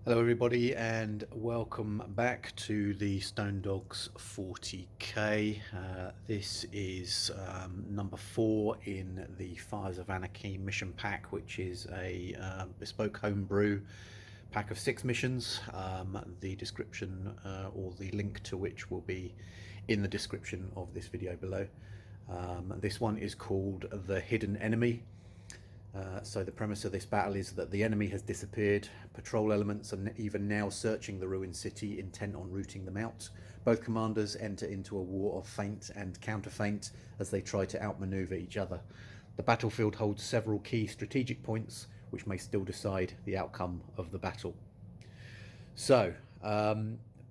Hello everybody and welcome back to the Stone Dogs 40k. This is number 4 in the Fires of Anarchy mission pack, which is a bespoke homebrew pack of 6 missions. The description or the link to which will be in the description of this video below. This one is called The Hidden Enemy. So the premise of this battle is that the enemy has disappeared. Patrol elements are even now searching the ruined city, intent on rooting them out. Both commanders enter into a war of feint and counter-feint as they try to outmaneuver each other. The battlefield holds several key strategic points which may still decide the outcome of the battle. So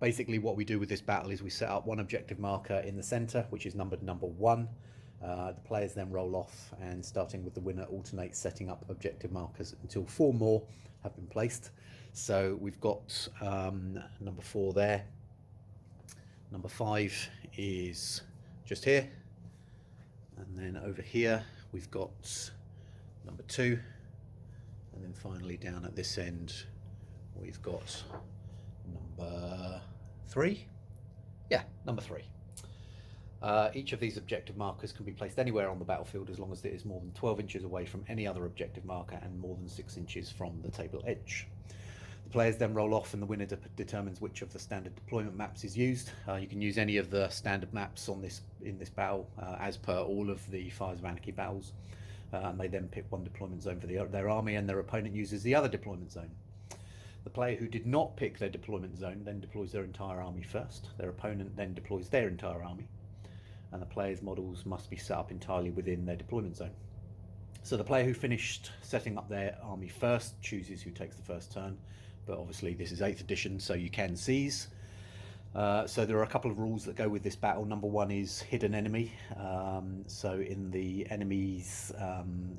basically what we do with this battle is we set up one objective marker in the centre, which is numbered number 1. The players then roll off, and starting with the winner alternates setting up objective markers until 4 more have been placed. So we've got number 4 there. Number 5 is just here, and then over here we've got number 2, and then finally down at this end we've got number 3. Yeah, number 3. Each of these objective markers can be placed anywhere on the battlefield as long as it is more than 12 inches away from any other objective marker and more than 6 inches from the table edge. The players then roll off, and the winner determines which of the standard deployment maps is used. You can use any of the standard maps in this battle as per all of the Fires of Anarchy battles, and they then pick one deployment zone for their army, and their opponent uses the other deployment zone. The player who did not pick their deployment zone then deploys their entire army first. Their opponent then deploys their entire army, and the players' models must be set up entirely within their deployment zone. So the player who finished setting up their army first chooses who takes the first turn, but obviously this is 8th edition, so you can seize. So there are a couple of rules that go with this battle. Number 1 is hidden enemy. So in the enemy's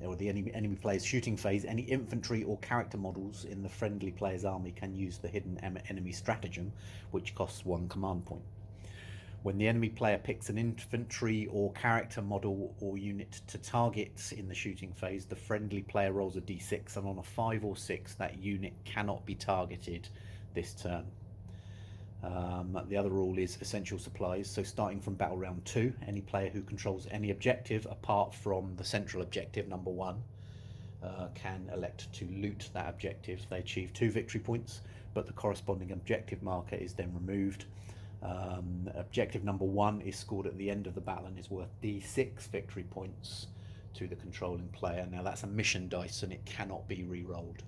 or the enemy player's shooting phase, any infantry or character models in the friendly player's army can use the hidden enemy stratagem, which costs 1 command point. When the enemy player picks an infantry or character model or unit to target in the shooting phase, the friendly player rolls a d6, and on a 5 or 6 that unit cannot be targeted this turn. The other rule is essential supplies. So starting from battle round 2, any player who controls any objective apart from the central objective, number 1, can elect to loot that objective. They achieve 2 victory points, but the corresponding objective marker is then removed. Objective number 1 is scored at the end of the battle and is worth d6 victory points to the controlling player. Now that's a mission dice and it cannot be re-rolled.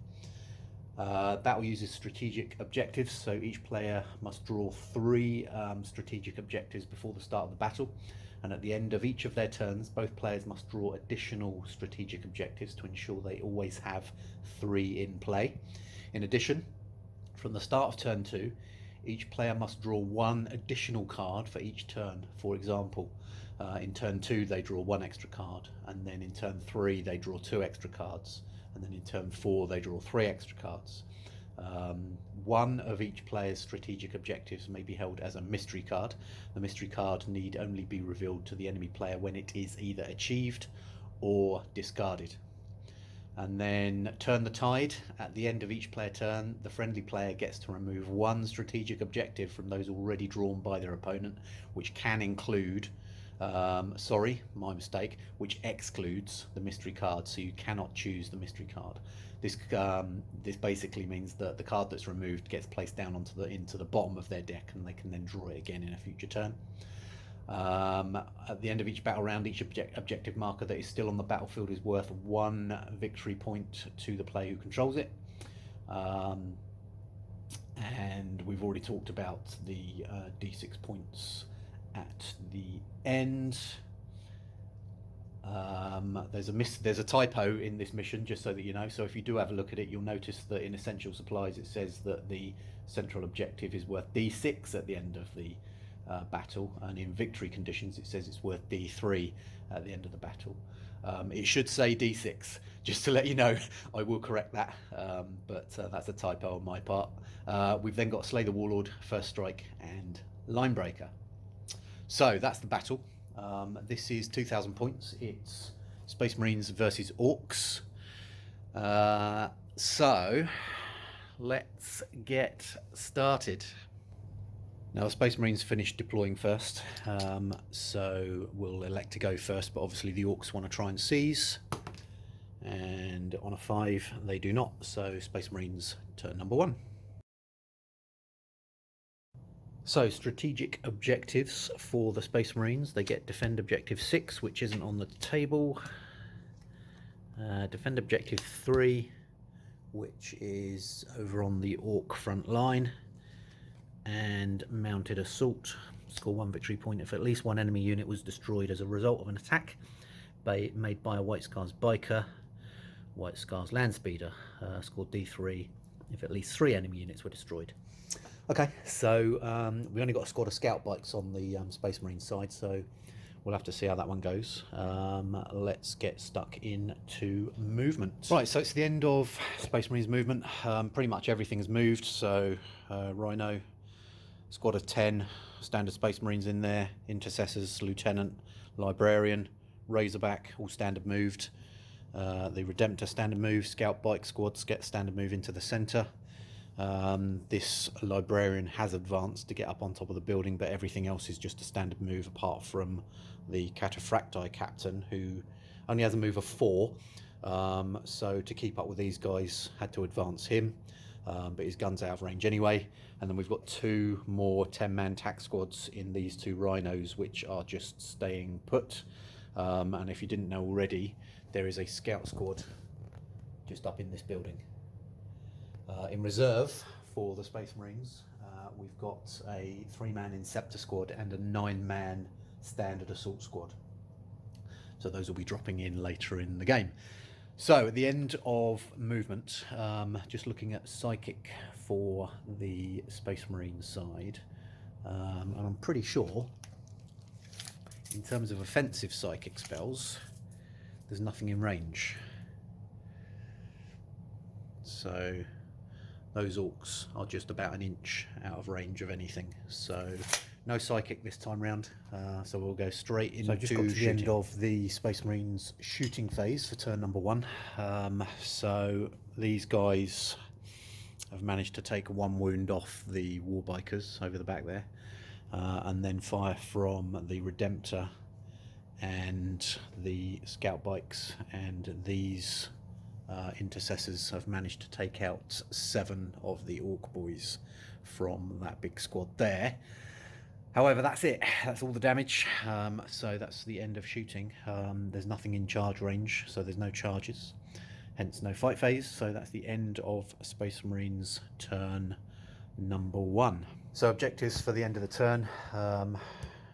Battle uses strategic objectives, so each player must draw 3 strategic objectives before the start of the battle, and at the end of each of their turns both players must draw additional strategic objectives to ensure they always have 3 in play. In addition, from the start of turn 2, each player must draw 1 additional card for each turn. For example, in turn 2 they draw 1 extra card, and then in turn 3 they draw 2 extra cards, and then in turn 4 they draw 3 extra cards. 1 of each player's strategic objectives may be held as a mystery card. The mystery card need only be revealed to the enemy player when it is either achieved or discarded. And then turn the tide. At the end of each player turn, the friendly player gets to remove 1 strategic objective from those already drawn by their opponent, which can include, which excludes the mystery card, so you cannot choose the mystery card. This basically means that the card that's removed gets placed down into the bottom of their deck, and they can then draw it again in a future turn. At the end of each battle round, each objective marker that is still on the battlefield is worth 1 victory point to the player who controls it. And we've already talked about the d6 points at the end. There's a typo in this mission, just so that you know. So if you do have a look at it, you'll notice that in essential supplies it says that the central objective is worth d6 at the end of the battle, and in victory conditions it says it's worth d3 at the end of the battle. It should say d6, just to let you know. I will correct that, but that's a typo on my part. We've then got Slay the Warlord, First Strike, and Linebreaker. So that's the battle. This is 2,000 points. It's Space Marines versus Orks. So let's get started. Now the Space Marines finished deploying first, so we'll elect to go first, but obviously the Orks want to try and seize, and on a 5 they do not, so Space Marines turn number 1. So strategic objectives for the Space Marines: they get defend objective 6, which isn't on the table, defend objective 3, which is over on the Ork front line, and mounted assault. Score 1 victory point if at least one enemy unit was destroyed as a result of an attack made by a White Scars biker, White Scars land speeder. Score D3 if at least 3 enemy units were destroyed. Okay, so we only got a squad of scout bikes on the Space Marine side, so we'll have to see how that one goes. Let's get stuck into movement. Right, so it's the end of Space Marines movement. Pretty much everything's moved, so Rhino, squad of 10, standard Space Marines in there, Intercessors, Lieutenant, Librarian, Razorback, all standard moved. The Redemptor standard move, Scout Bike squads get standard move into the centre. This Librarian has advanced to get up on top of the building, but everything else is just a standard move apart from the Cataphracti captain, who only has a move of 4. So to keep up with these guys, had to advance him, but his gun's out of range anyway. And then we've got 2 more 10-man tack squads in these 2 Rhinos, which are just staying put. And if you didn't know already, there is a scout squad just up in this building. In reserve for the Space Marines, we've got a 3-man Inceptor squad and a 9-man standard assault squad. So those will be dropping in later in the game. So at the end of movement, just looking at Psychic for the Space Marine side, and I'm pretty sure in terms of offensive Psychic spells, there's nothing in range. So those Orks are just about an inch out of range of anything, so no Psychic this time round. So we'll go straight into just got to the end of the Space Marines shooting phase for turn number 1. So these guys have managed to take 1 wound off the Warbikers over the back there, and then fire from the Redemptor and the Scout Bikes, and these Intercessors have managed to take out 7 of the Ork boys from that big squad there. However, that's it. That's all the damage. So that's the end of shooting. There's nothing in charge range, so there's no charges, hence no fight phase. So that's the end of Space Marines turn number 1. So objectives for the end of the turn: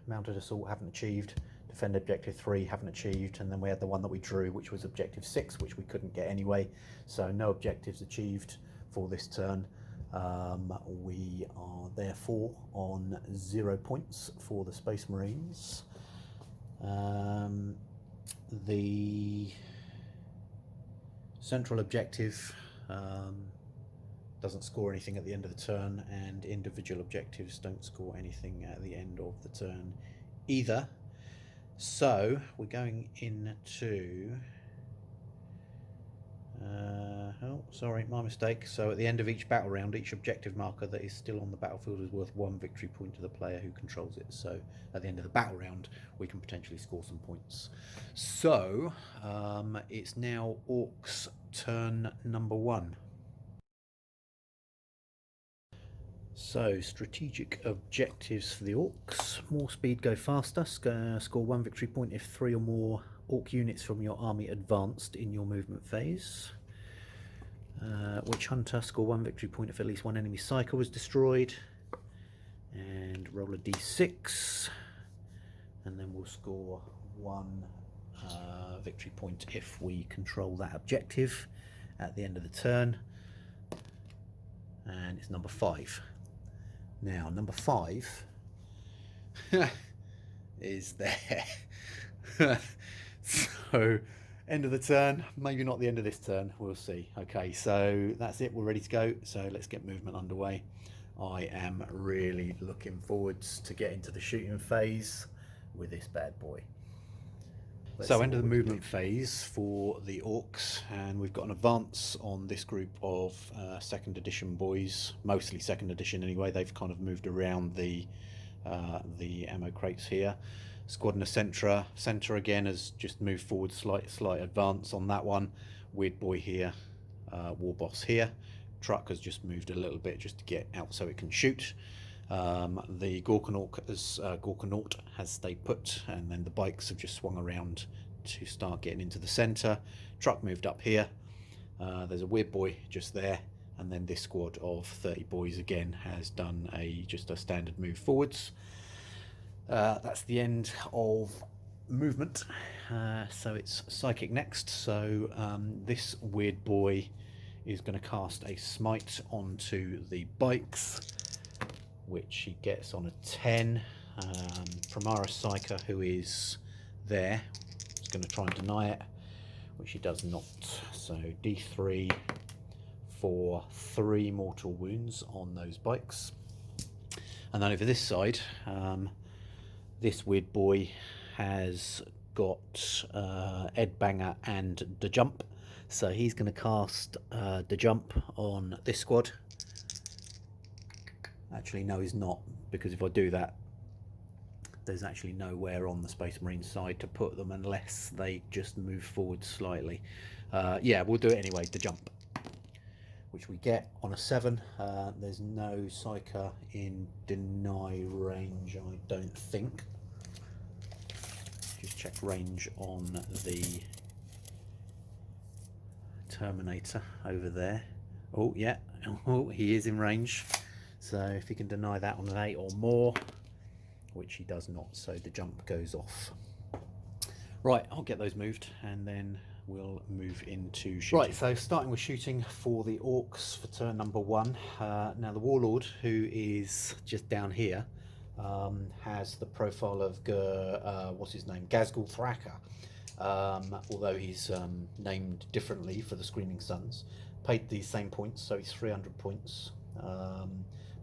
mounted assault haven't achieved, defend objective 3 haven't achieved, and then we had the one that we drew, which was objective 6, which we couldn't get anyway. So no objectives achieved for this turn. We are therefore on 0 points for the Space Marines. The central objective doesn't score anything at the end of the turn, and individual objectives don't score anything at the end of the turn either. So we're going into oh, sorry, my mistake. So at the end of each battle round, each objective marker that is still on the battlefield is worth 1 victory point to the player who controls it. So at the end of the battle round, we can potentially score some points. So it's now Orks turn number 1. So strategic objectives for the Orks: more speed, go faster, score 1 victory point if 3 or more Ork units from your army advanced in your movement phase. Witch Hunter, score 1 victory point if at least 1 enemy cycle was destroyed, and roll a d6, and then we'll score 1 victory point if we control that objective at the end of the turn. And it's number 5. Now number 5 is there. So end of the turn, maybe not the end of this turn, we'll see. Okay, so that's it, we're ready to go, so let's get movement underway. I am really looking forwards to getting to the shooting phase with this bad boy. So end of the movement phase for the Orks, and we've got an advance on this group of second edition boys, mostly second edition anyway. They've kind of moved around the ammo crates here. Squad Centre again has just moved forward, slight advance on that one. Weird boy here, War Boss here. Truck has just moved a little bit just to get out so it can shoot. The Gorkanaut has stayed put, and then the bikes have just swung around to start getting into the centre. Truck moved up here. There's a weird boy just there, and then this squad of 30 boys again has done just a standard move forwards. That's the end of movement. So it's psychic next. So this weird boy is going to cast a smite onto the bikes, which he gets on a 10. Primara Psyker, who is there, is going to try and deny it, which he does not. So D3 for 3 mortal wounds on those bikes. And then over this side, this weird boy has got Ed Banger and the Jump. So he's going to cast the Jump on this squad. Actually, no, he's not, because if I do that, there's actually nowhere on the Space Marine side to put them unless they just move forward slightly. Yeah, we'll do it anyway, the Jump, which we get on a 7. There's no Psyker in deny range, I don't think. Just check range on the Terminator over there. Oh, yeah, oh, he is in range. So if he can deny that on an 8 or more, which he does not, so the Jump goes off. Right, I'll get those moved and then we'll move into shooting. Right, so starting with shooting for the Orks for turn number 1. Now the Warlord, who is just down here, has the profile of what's his name, Gazgul Thraka, although he's named differently for the Screaming Suns. Paid these same points, so he's 300 points.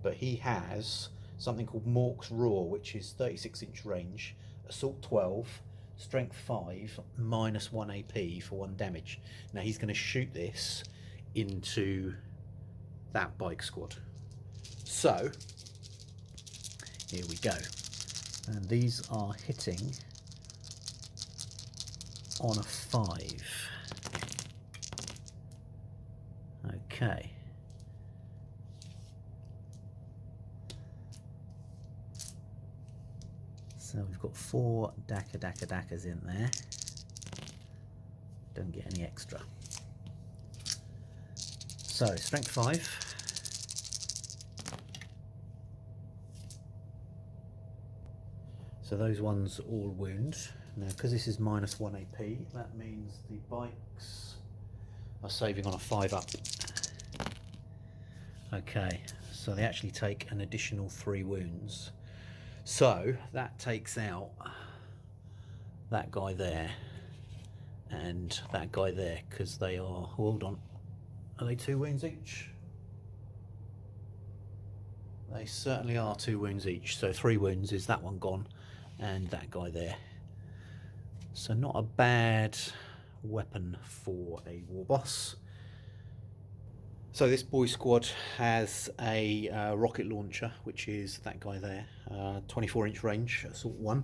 But he has something called Mork's Roar, which is 36-inch range, assault 12, strength 5, minus 1 AP for 1 damage. Now he's going to shoot this into that bike squad. So here we go, and these are hitting on a 5. Okay. So we've got 4 Dackers in there. Don't get any extra. So strength 5. So those ones all wound. Now because this is minus 1 AP, that means the bikes are saving on a 5 up. Okay, so they actually take an additional 3 wounds. So that takes out that guy there and that guy there, because they are, hold on, are they 2 wounds each? They certainly are 2 wounds each, so 3 wounds is that one gone and that guy there. So not a bad weapon for a war boss. So this boy squad has a rocket launcher, which is that guy there, 24-inch range, assault 1,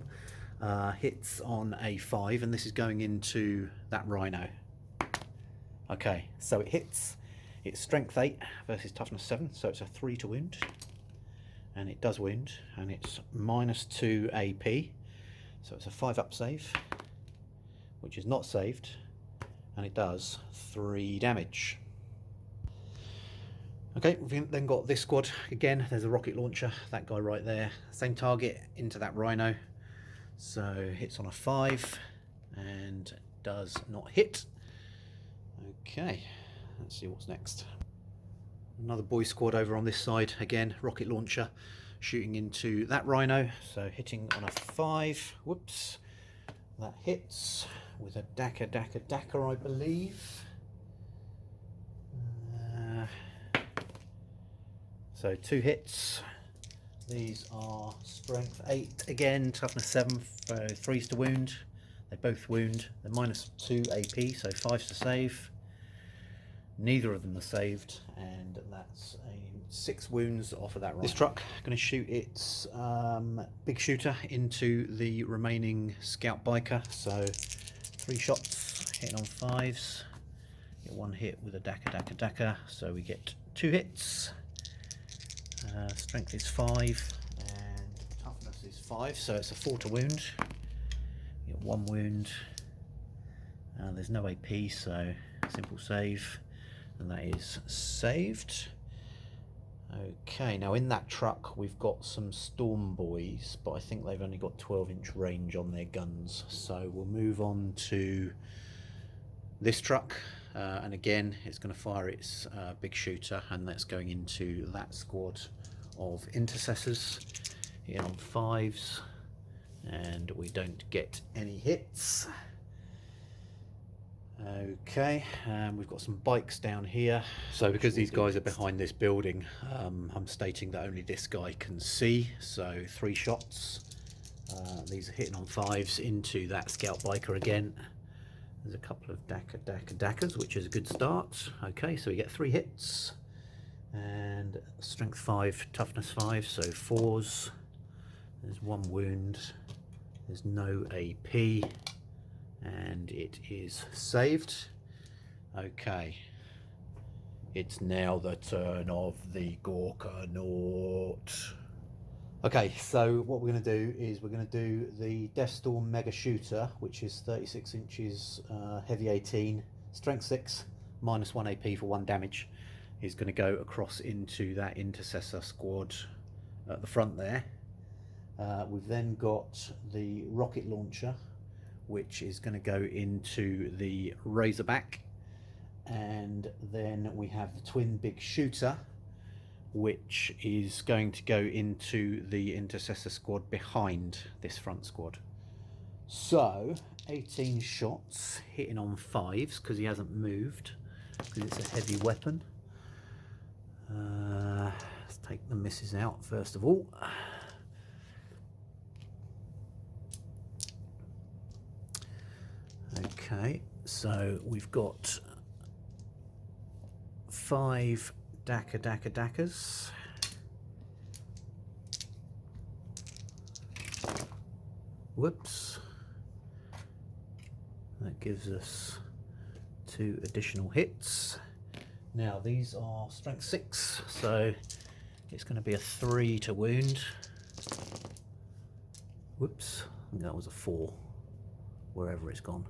hits on a 5, and this is going into that Rhino. Okay, so it hits, it's strength 8 versus toughness 7, so it's a 3 to wound, and it does wound, and it's minus 2 AP, so it's a 5 up save, which is not saved, and it does 3 damage. Okay, we've then got this squad again. There's a rocket launcher, that guy right there, same target into that Rhino, so hits on a 5 and does not hit. Okay, let's see what's next. Another boy squad over on this side, again rocket launcher shooting into that Rhino, so hitting on a 5. Whoops, that hits with a Dacker I believe. So 2 hits. These are strength 8 again, toughness 7, so 3s to wound. They both wound. They're -2 AP, so 5's to save. Neither of them are saved, and that's a 6 wounds off of that round. This truck going to shoot its big shooter into the remaining scout biker. So 3 shots, hitting on 5's. Get 1 hit with a daka, so we get 2 hits. Strength is 5 and toughness is 5, so it's a 4 to wound. You get 1 wound. There's no AP, so simple save, and that is saved. Okay, now in that truck we've got some Storm Boys, but I think they've only got 12-inch range on their guns, so we'll move on to this truck. And again, it's going to fire its big shooter, and that's going into that squad of intercessors. Hitting on 5's, and we don't get any hits. Okay, we've got some bikes down here. So because these guys are behind this building, I'm stating that only this guy can see. So 3 shots. These are hitting on 5's into that scout biker again. There's a couple of dakas, which is a good start. Okay, so we get 3 hits. And strength 5, toughness 5, so 4's. There's 1 wound. There's no AP. And it is saved. Okay. It's now the turn of the Gorkanaut. Okay, so what we're going to do is we're going to do the Deathstorm Mega Shooter, which is 36 inches, heavy 18, strength 6, -1 AP for 1 damage. Is going to go across into that intercessor squad at the front there. We've then got the rocket launcher, which is going to go into the Razorback, and then we have the twin big shooter, which is going to go into the intercessor squad behind this front squad. So 18 shots, hitting on 5's because he hasn't moved, because it's a heavy weapon. Let's take the misses out first of all. Okay, so we've got 5 dakas. Whoops. That gives us 2 additional hits. Now these are strength 6, so it's going to be a 3 to wound. Whoops, I think that was a 4, wherever it's gone.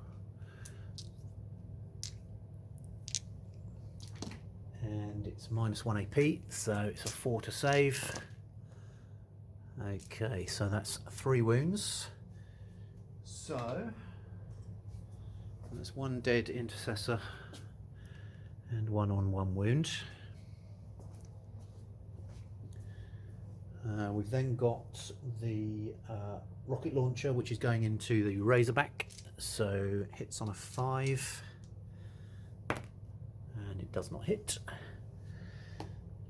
And it's -1 AP, so it's a 4 to save. Okay, so that's 3 wounds. So there's 1 dead intercessor and 1 on 1 wound. We've then got the rocket launcher, which is going into the Razorback, so hits on a 5. And it does not hit.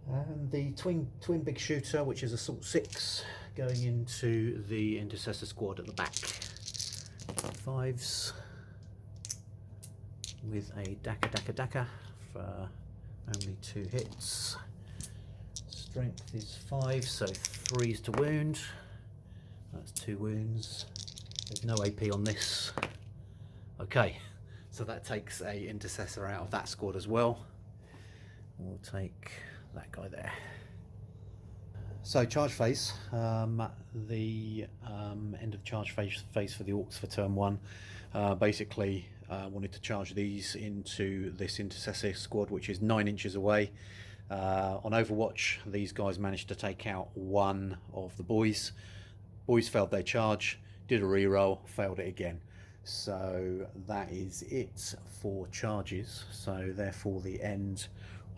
And the twin big shooter, which is assault 6, going into the intercessor squad at the back. 5's with a daka for only 2 hits. Strength is 5, so 3's to wound. That's 2 wounds. There's no AP on this. Okay. So that takes a intercessor out of that squad as well. We'll take that guy there. So charge phase, the end of the charge phase for the Orks for turn 1. Basically wanted to charge these into this intercessor squad, which is 9 inches away. On Overwatch, these guys managed to take out 1 of the boys. Boys failed their charge, did a reroll, failed it again. So that is it for charges. So therefore the end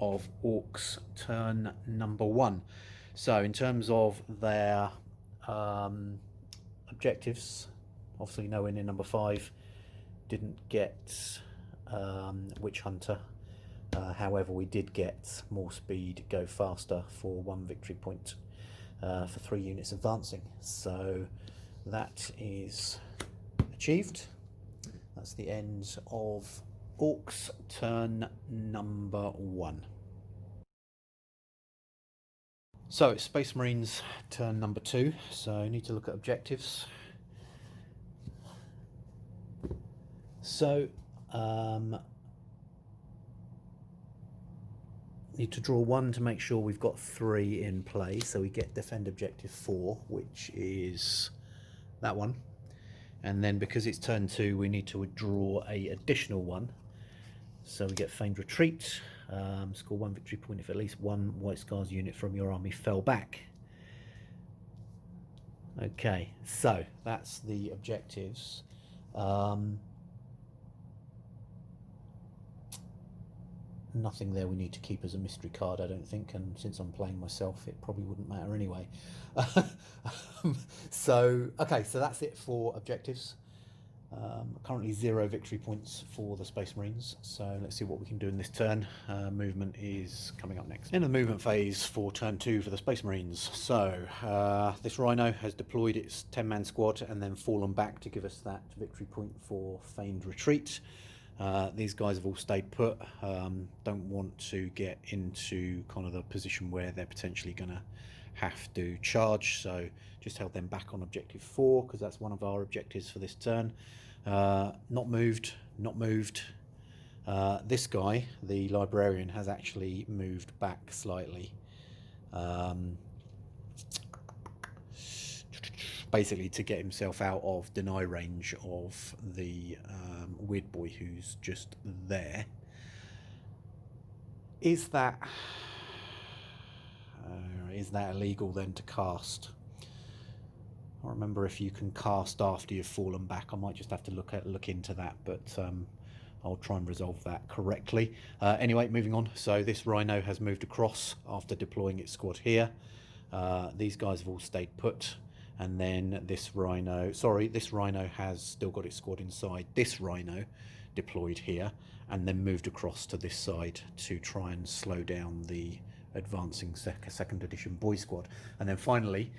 of Orks turn number 1. So in terms of their objectives, obviously nowhere near number 5. Didn't get Witch Hunter. However, we did get more speed, go faster for 1 victory point for 3 units advancing. So that is achieved. That's the end of Orks turn number 1. So it's Space Marines turn number 2, so I need to look at objectives. So need to draw 1 to make sure we've got 3 in play, so we get defend objective 4, which is that one. And then because it's turn 2, we need to draw a additional 1, so we get feigned retreat. Score 1 victory point if at least 1 White Scars unit from your army fell back. Okay, so that's the objectives. Nothing there we need to keep as a mystery card, I don't think, and since I'm playing myself it probably wouldn't matter anyway. So okay, so that's it for objectives. Currently 0 victory points for the Space Marines, so let's see what we can do in this turn. Movement is coming up next. In the movement phase for turn 2 for the Space Marines. So this Rhino has deployed its 10-man squad and then fallen back to give us that victory point for feigned retreat. These guys have all stayed put, don't want to get into kind of the position where they're potentially going to have to charge, so just held them back on objective 4 because that's one of our objectives for this turn. Not moved. This guy, the librarian, has actually moved back slightly, basically to get himself out of deny range of the weird boy who's just there. Is that illegal then to cast? I don't remember if you can cast after you've fallen back. I might just have to look into that, but I'll try and resolve that correctly. Anyway, moving on. So this Rhino has moved across after deploying its squad here. These guys have all stayed put. And then this Rhino has still got its squad inside. This Rhino deployed here and then moved across to this side to try and slow down the advancing second edition boy squad. And then finally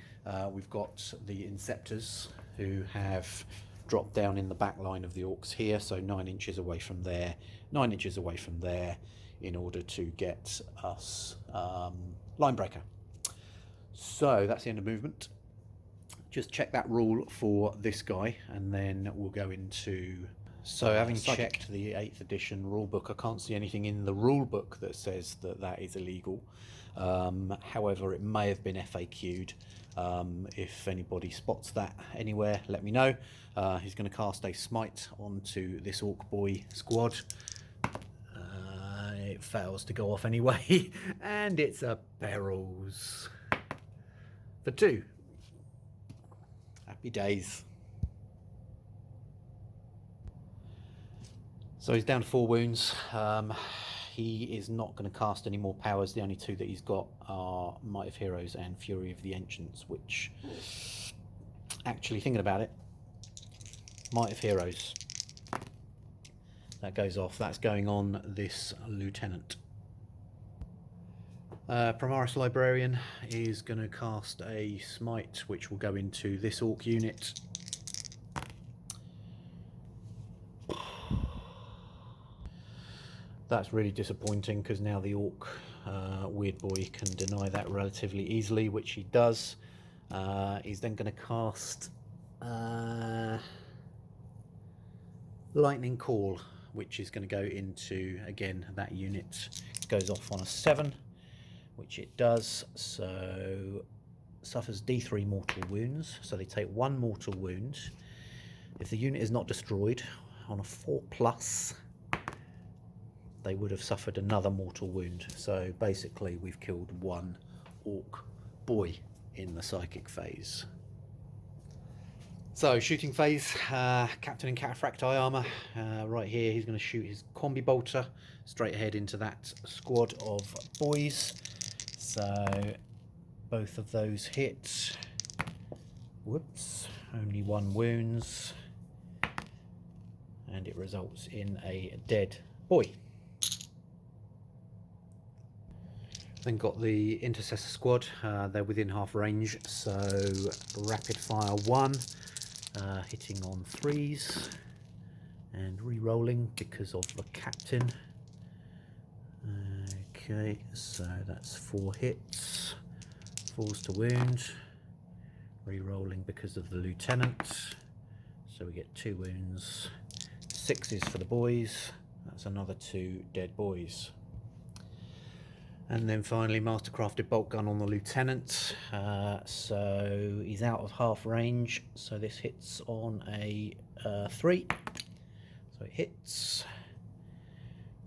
we've got the Inceptors, who have dropped down in the back line of the Orks here, so 9 inches away from there, 9 inches away from there, in order to get us line breaker. So that's the end of movement. Just check that rule for this guy and then we'll go into... So having checked the 8th edition rulebook, I can't see anything in the rulebook that says that that is illegal. However, it may have been FAQ'd. If anybody spots that anywhere, let me know. He's going to cast a smite onto this Orc boy squad. It fails to go off anyway, and it's a perils for 2. Happy days. So he's down to 4 wounds. He is not going to cast any more powers. The only 2 that he's got are Might of Heroes and Fury of the Ancients, which, actually thinking about it, Might of Heroes, that goes off. That's going on this Lieutenant. Primaris Librarian is going to cast a smite which will go into this Orc unit. That's really disappointing because now the Orc weird boy can deny that relatively easily, which he does. He's then going to cast Lightning Call, which is going to go into, again, that unit goes off on a 7. Which it does, so suffers D3 mortal wounds, so they take 1 mortal wound. If the unit is not destroyed on a 4+, they would have suffered another mortal wound. So basically we've killed 1 Orc boy in the psychic phase. So shooting phase, Captain in Cataphract Eye Armour, right here he's going to shoot his Combi Bolter straight ahead into that squad of boys. So both of those hit. Whoops, only 1 wounds, and it results in a dead boy. Then got the Intercessor squad, they're within half range, so rapid fire 1, hitting on 3s, and re-rolling because of the captain. Okay, so that's 4 hits, 4s to wound, re-rolling because of the lieutenant, so we get 2 wounds, 6s for the boys, that's another 2 dead boys. And then finally mastercrafted bolt gun on the lieutenant, so he's out of half range, so this hits on a 3, so it hits,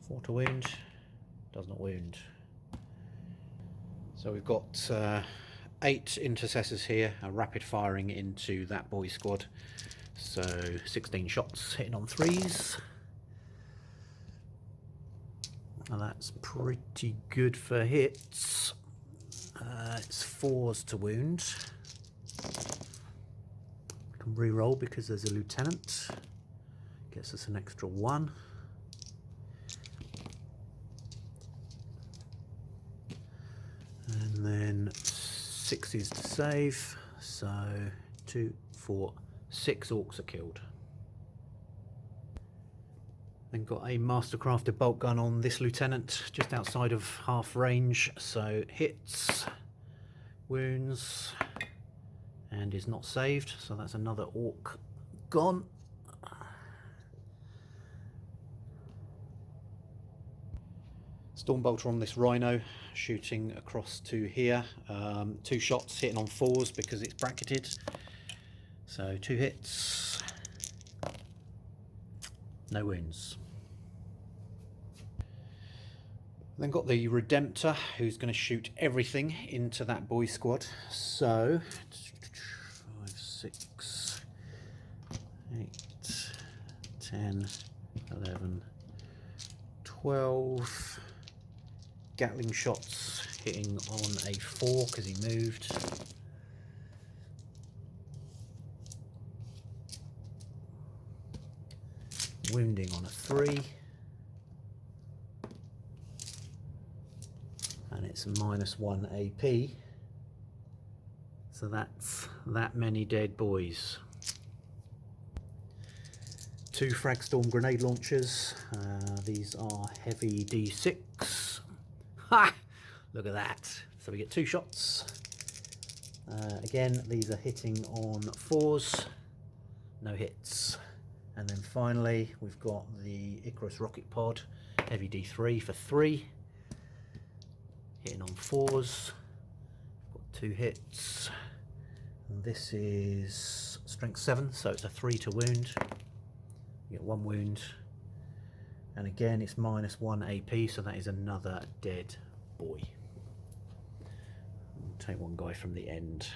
4 to wound, does not wound. So we've got 8 intercessors here, rapid firing into that boy squad, so 16 shots hitting on 3s. And that's pretty good for hits. It's 4s to wound. We can re-roll because there's a lieutenant. Gets us an extra 1. And then 6s to save. So 2, 4, 6 orcs are killed. Then got a mastercrafted bolt gun on this lieutenant, just outside of half range, so hits, wounds, and is not saved, so that's another orc gone. Stormbolter on this rhino, shooting across to here, 2 shots hitting on 4s because it's bracketed, so 2 hits. No wounds. Then got the Redemptor, who's going to shoot everything into that boy squad. So 5, 6, 8, 10, 11, 12. Gatling shots hitting on a 4 because he moved. Wounding on a 3, and it's -1 AP, so that's that many dead boys. 2 Fragstorm grenade launchers, these are heavy D6. Ha! Look at that, so we get 2 shots. Again, these are hitting on 4s, no hits. And then finally, we've got the Icarus rocket pod, heavy D3 for 3, hitting on 4s, got 2 hits, and this is strength 7, so it's a 3 to wound, you get 1 wound, and again it's -1 AP, so that is another dead boy. We'll take 1 guy from the end.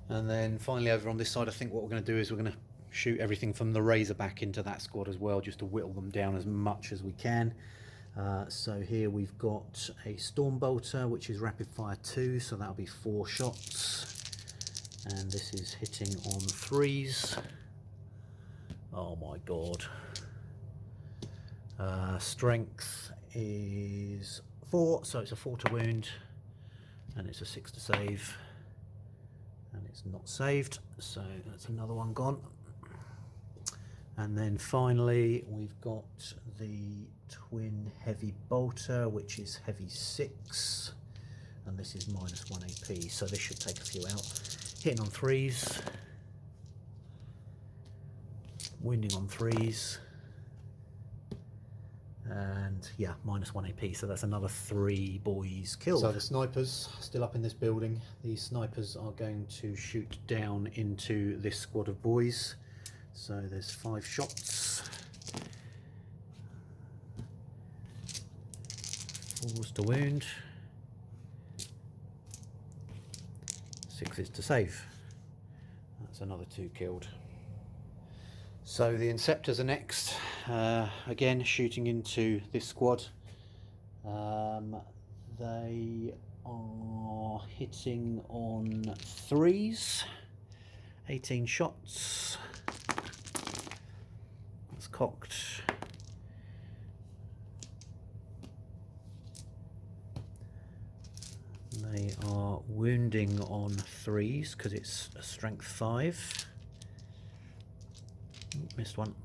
And then finally over on this side, I think what we're going to do is we're going to shoot everything from the Razorback into that squad as well, just to whittle them down as much as we can. So here we've got a Stormbolter, which is rapid fire 2, so that'll be 4 shots. And this is hitting on 3s. Oh my god. Strength is 4, so it's a 4 to wound, and it's a 6 to save. And it's not saved, so that's another one gone. And then finally we've got the twin heavy bolter, which is heavy 6, and this is -1 AP, so this should take a few out. Hitting on 3s, wounding on 3s, and yeah, -1 AP, so that's another 3 boys killed. So the snipers still up in this building. These snipers are going to shoot down into this squad of boys. So there's 5 shots, 4s to wound, 6s to save. That's another 2 killed. So the Inceptors are next, again shooting into this squad. They are hitting on 3s, 18 shots, that's cocked. They are wounding on 3s because it's a strength 5. Missed one.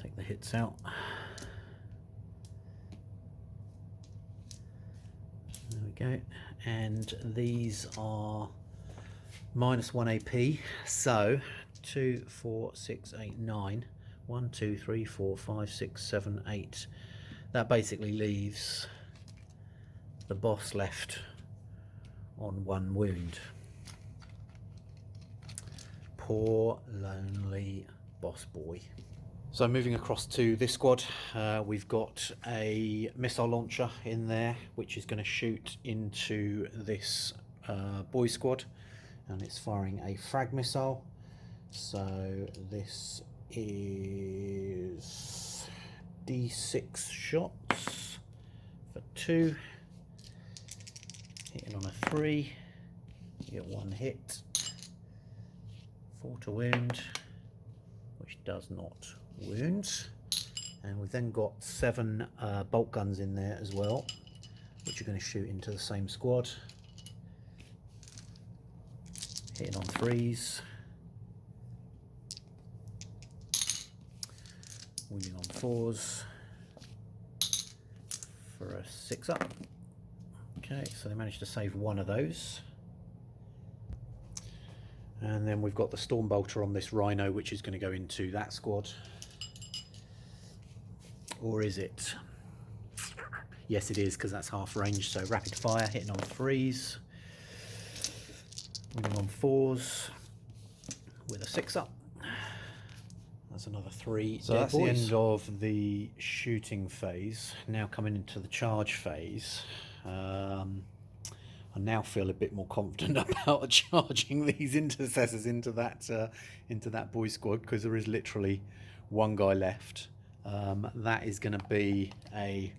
Take the hits out. There we go. And these are -1 AP. So 2, 4, 6, 8, 9. 1, 2, 3, 4, 5, 6, 7, 8. That basically leaves the boss left on 1 wound. Poor lonely boss boy. So moving across to this squad, we've got a missile launcher in there which is going to shoot into this boy squad, and it's firing a frag missile. So this is D6 shots for 2, hitting on a 3, you get 1 hit, 4 to wound, which does not wound. And we've then got 7 bolt guns in there as well, which are going to shoot into the same squad, hitting on 3s, wounding on 4s for a 6 up. Okay, so they managed to save 1 of those. And then we've got the storm bolter on this rhino, which is going to go into that squad. Or is it? Yes, it is, because that's half range. So rapid fire, hitting on 3s, wounding on 4s with a 6 up. That's another 3. So that's the end of the shooting phase. Now coming into the charge phase. I now feel a bit more confident about charging these intercessors into that boy squad, because there is literally 1 guy left. That is going to be a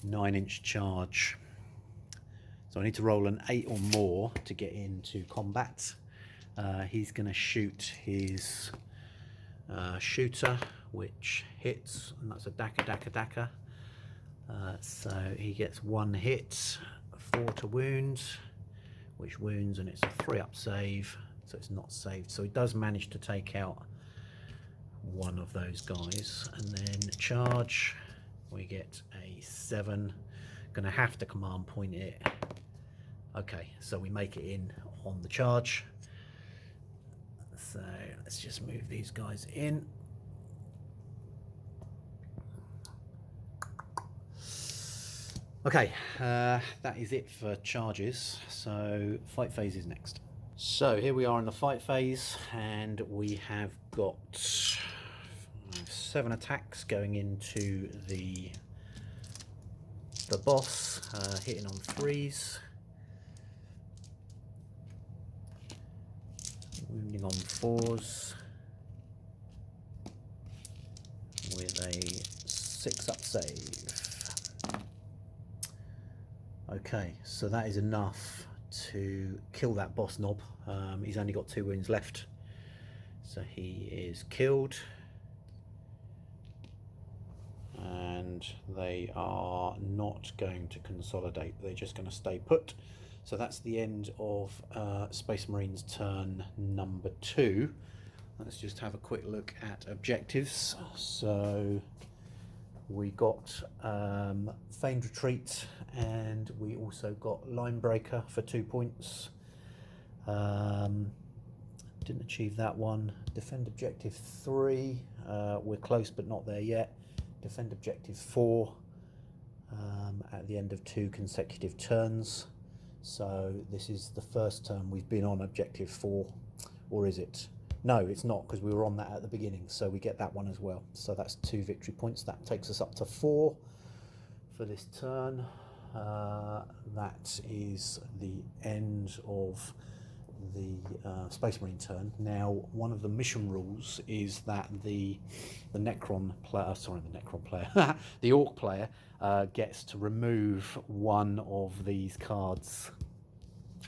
9-inch charge. So I need to roll an 8 or more to get into combat. He's going to shoot his shooter, which hits, and that's a Daka. So he gets 1 hit, 4 to wound, which wounds, and it's a 3 up save, so it's not saved. So he does manage to take out 1 of those guys. And then charge, we get a 7. Gonna have to command point it. Okay, so we make it in on the charge. So let's just move these guys in. Okay, that is it for charges. So fight phase is next. So here we are in the fight phase, and we have got 7 attacks going into the boss, hitting on 3s, wounding on 4s with a 6 up save. Okay, so that is enough to kill that boss knob. He's only got 2 wounds left, so he is killed. And they are not going to consolidate, they're just going to stay put. So that's the end of Space Marine's turn number 2. Let's just have a quick look at objectives. So we got Feigned Retreat, and we also got Line Breaker for 2 points. Didn't achieve that one. Defend Objective 3, we're close but not there yet. Defend Objective 4 at the end of 2 consecutive turns. So this is the first turn we've been on Objective 4, or is it? No, it's not, because we were on that at the beginning, so we get that one as well. So that's 2 victory points. That takes us up to 4 for this turn. That is the end of the Space Marine turn. Now, one of the mission rules is that the Necron player, the Orc player gets to remove one of these cards.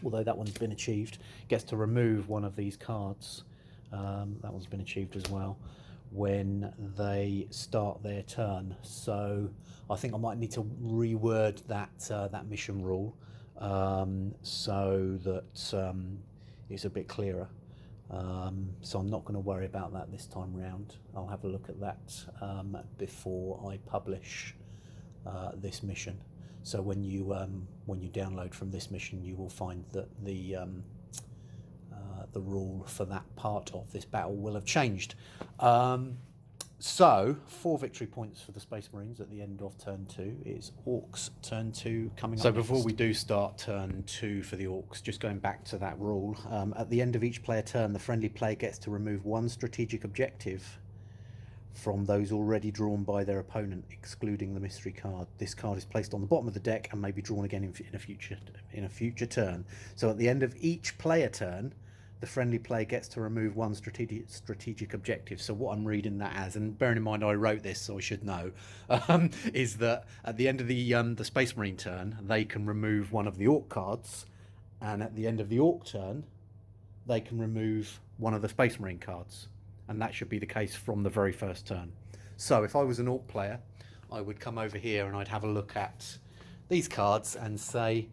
Although that one's been achieved, gets to remove one of these cards. That one's been achieved as well. when they start their turn. So I think I might need to reword that mission rule so that it's a bit clearer. So I'm not going to worry about that this time round. I'll have a look at that before I publish this mission. So when you download from this mission, you will find that the rule for that part of this battle will have changed. So 4 victory points for the Space Marines at the end of turn 2. It's Orks turn 2 coming up. So before we do start turn 2 for the Orks, just going back to that rule, at the end of each player turn, the friendly player gets to remove 1 strategic objective from those already drawn by their opponent, excluding the mystery card. This card is placed on the bottom of the deck and may be drawn again in a future turn. So at the end of each player turn, the friendly player gets to remove 1 strategic objective. So what I'm reading that as, and bearing in mind I wrote this, so I should know, is that at the end of the Space Marine turn, they can remove 1 of the Ork cards, and at the end of the Ork turn, they can remove 1 of the Space Marine cards. And that should be the case from the very first turn. So if I was an Ork player, I would come over here and I'd have a look at these cards and say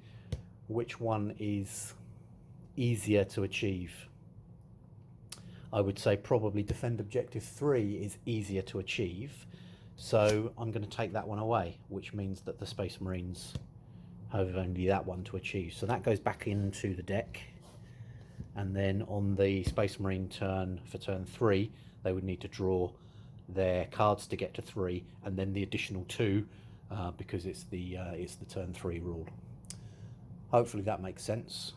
which one is easier to achieve. I would say probably defend objective 3 is easier to achieve, so I'm going to take that one away, which means that the Space Marines have only that one to achieve. So that goes back into the deck, and then on the Space Marine turn for turn 3, they would need to draw their cards to get to 3, and then the additional 2 because it's the turn 3 rule. Hopefully that makes sense.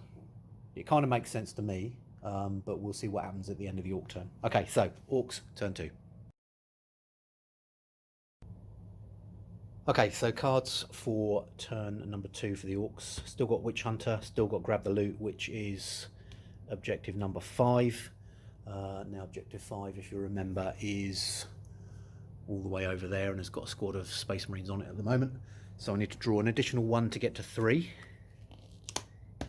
It kind of makes sense to me, but we'll see what happens at the end of the Ork turn. Okay, so Orks turn 2. Okay, so cards for turn number 2 for the Orks. Still got Witch Hunter, still got Grab the Loot, which is objective number 5. Now objective 5, if you remember, is all the way over there and has got a squad of Space Marines on it at the moment. So I need to draw an additional 1 to get to 3.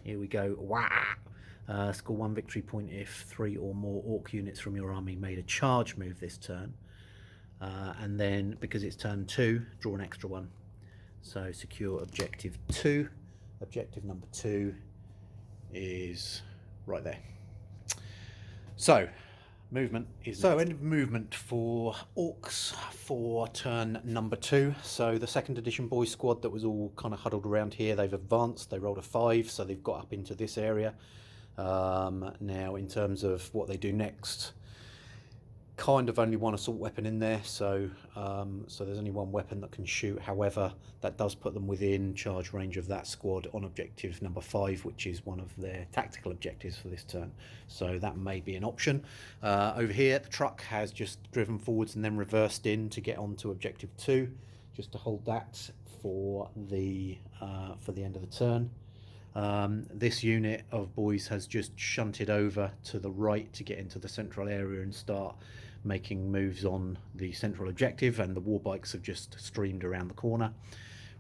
Here we go. Wah! Score 1 victory point if 3 or more Ork units from your army made a charge move this turn. And then, because it's turn 2, draw an extra 1. So secure objective 2. Objective number 2 is right there. So movement is end of movement for Orks for turn number 2. So the 2nd edition boys squad that was all kind of huddled around here, they've advanced. They rolled a 5, so they've got up into this area. Now in terms of what they do next, kind of only 1 assault weapon in there, so there's only 1 weapon that can shoot. However, that does put them within charge range of that squad on objective number 5, which is one of their tactical objectives for this turn, so that may be an option. Over here the truck has just driven forwards and then reversed in to get onto objective 2, just to hold that for the end of the turn. This unit of boys has just shunted over to the right to get into the central area and start making moves on the central objective, and the war bikes have just streamed around the corner.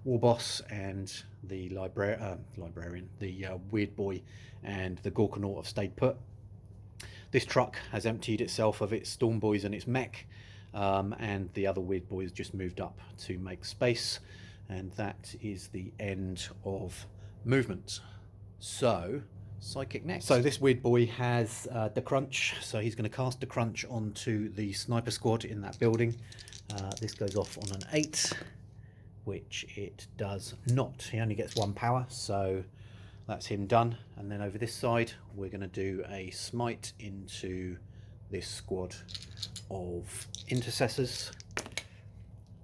War boss and the librarian, the weird boy, and the Gorkanaut have stayed put. This truck has emptied itself of its storm boys and its mech, and the other weird boy has just moved up to make space, and that is the end of movement. So psychic next. So this weird boy has the crunch, so he's going to cast the crunch onto the sniper squad in that building. This goes off on an 8, which it does not. He only gets 1 power, so that's him done. And then over this side we're going to do a smite into this squad of intercessors,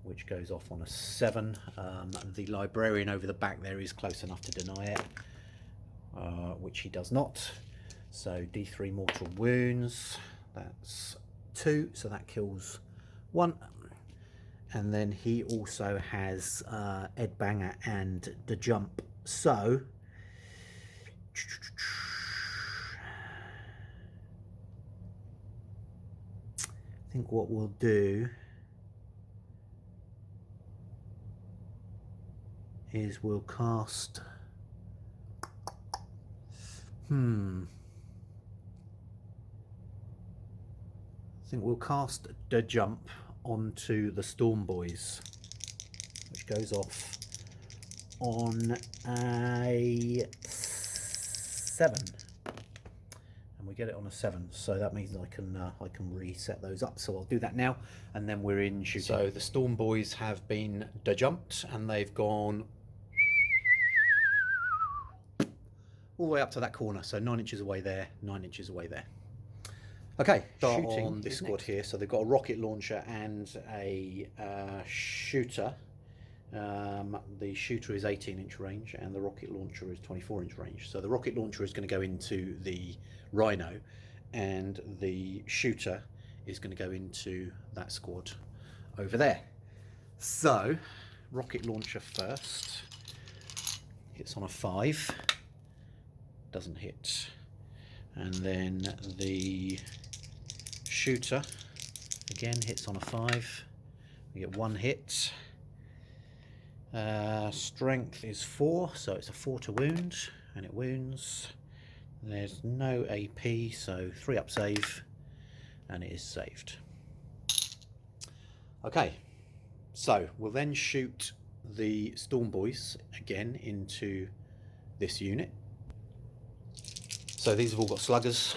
which goes off on a 7. The librarian over the back there is close enough to deny it, which he does not. So D3 mortal wounds, that's 2, so that kills 1. And then he also has Ed Banger and the jump. So I think what we'll do is we'll cast think we'll cast the jump onto the Storm Boys, which goes off on a 7, and we get it on a 7. So that means I can reset those up. So I'll do that now, and then we're in shooting. So the Storm Boys have been jumped, and they've gone all the way up to that corner. So 9 inches away there, 9 inches away there. Okay, start on this squad here. So they've got a rocket launcher and a shooter. The shooter is 18-inch range and the rocket launcher is 24-inch range. So the rocket launcher is going to go into the Rhino and the shooter is going to go into that squad over there. So rocket launcher first, hits on a 5, doesn't hit, and then the shooter again hits on a 5, we get 1 hit. Strength is 4, so it's a 4 to wound, and it wounds. There's no AP, so 3 up save, and it is saved. Okay, so we'll then shoot the Storm Boys again into this unit. So these have all got sluggers,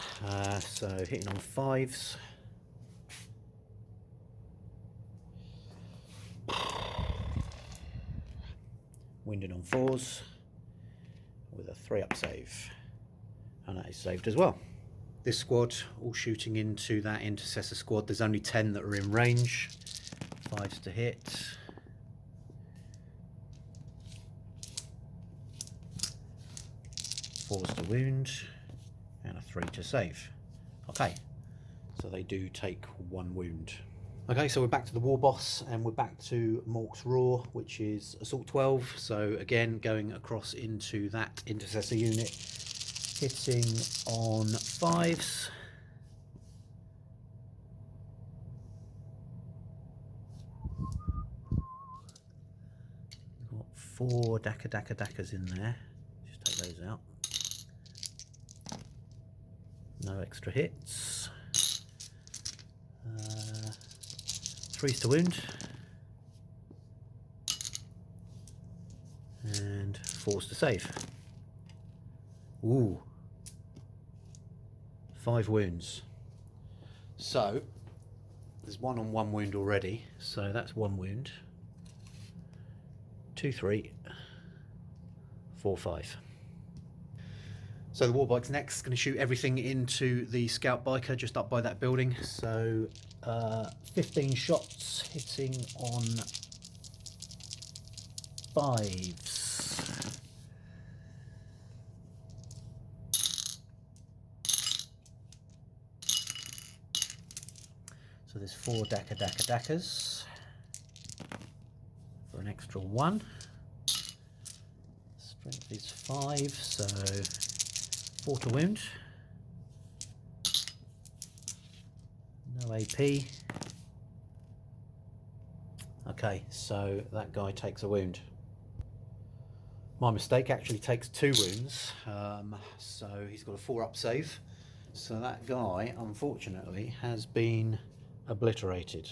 so hitting on 5s. Winding on 4s with a 3 up save, and that is saved as well. This squad all shooting into that intercessor squad. There's only 10 that are in range. 5s to hit, 4s to wound, and a 3 to save. Okay, so they do take 1 wound. Okay, so we're back to the war boss, and we're back to Mork's Roar, which is assault 12. So again, going across into that intercessor unit, hitting on 5s. Got 4 Dakas in there. Just take those out. No extra hits. 3s to wound, and 4s to save. Ooh, 5 wounds. So there's 1 on 1 wound already, so that's 1 wound. 2, 3, 4, 5. So the Warbike's next going to shoot everything into the scout biker just up by that building. So 15 shots hitting on 5s. So there's 4 Dakas for an extra 1. Strength is 5, so 4 to wound. No AP. Okay, so that guy takes a wound. My mistake, actually takes 2 wounds. So he's got a 4 up save. So that guy, unfortunately, has been obliterated.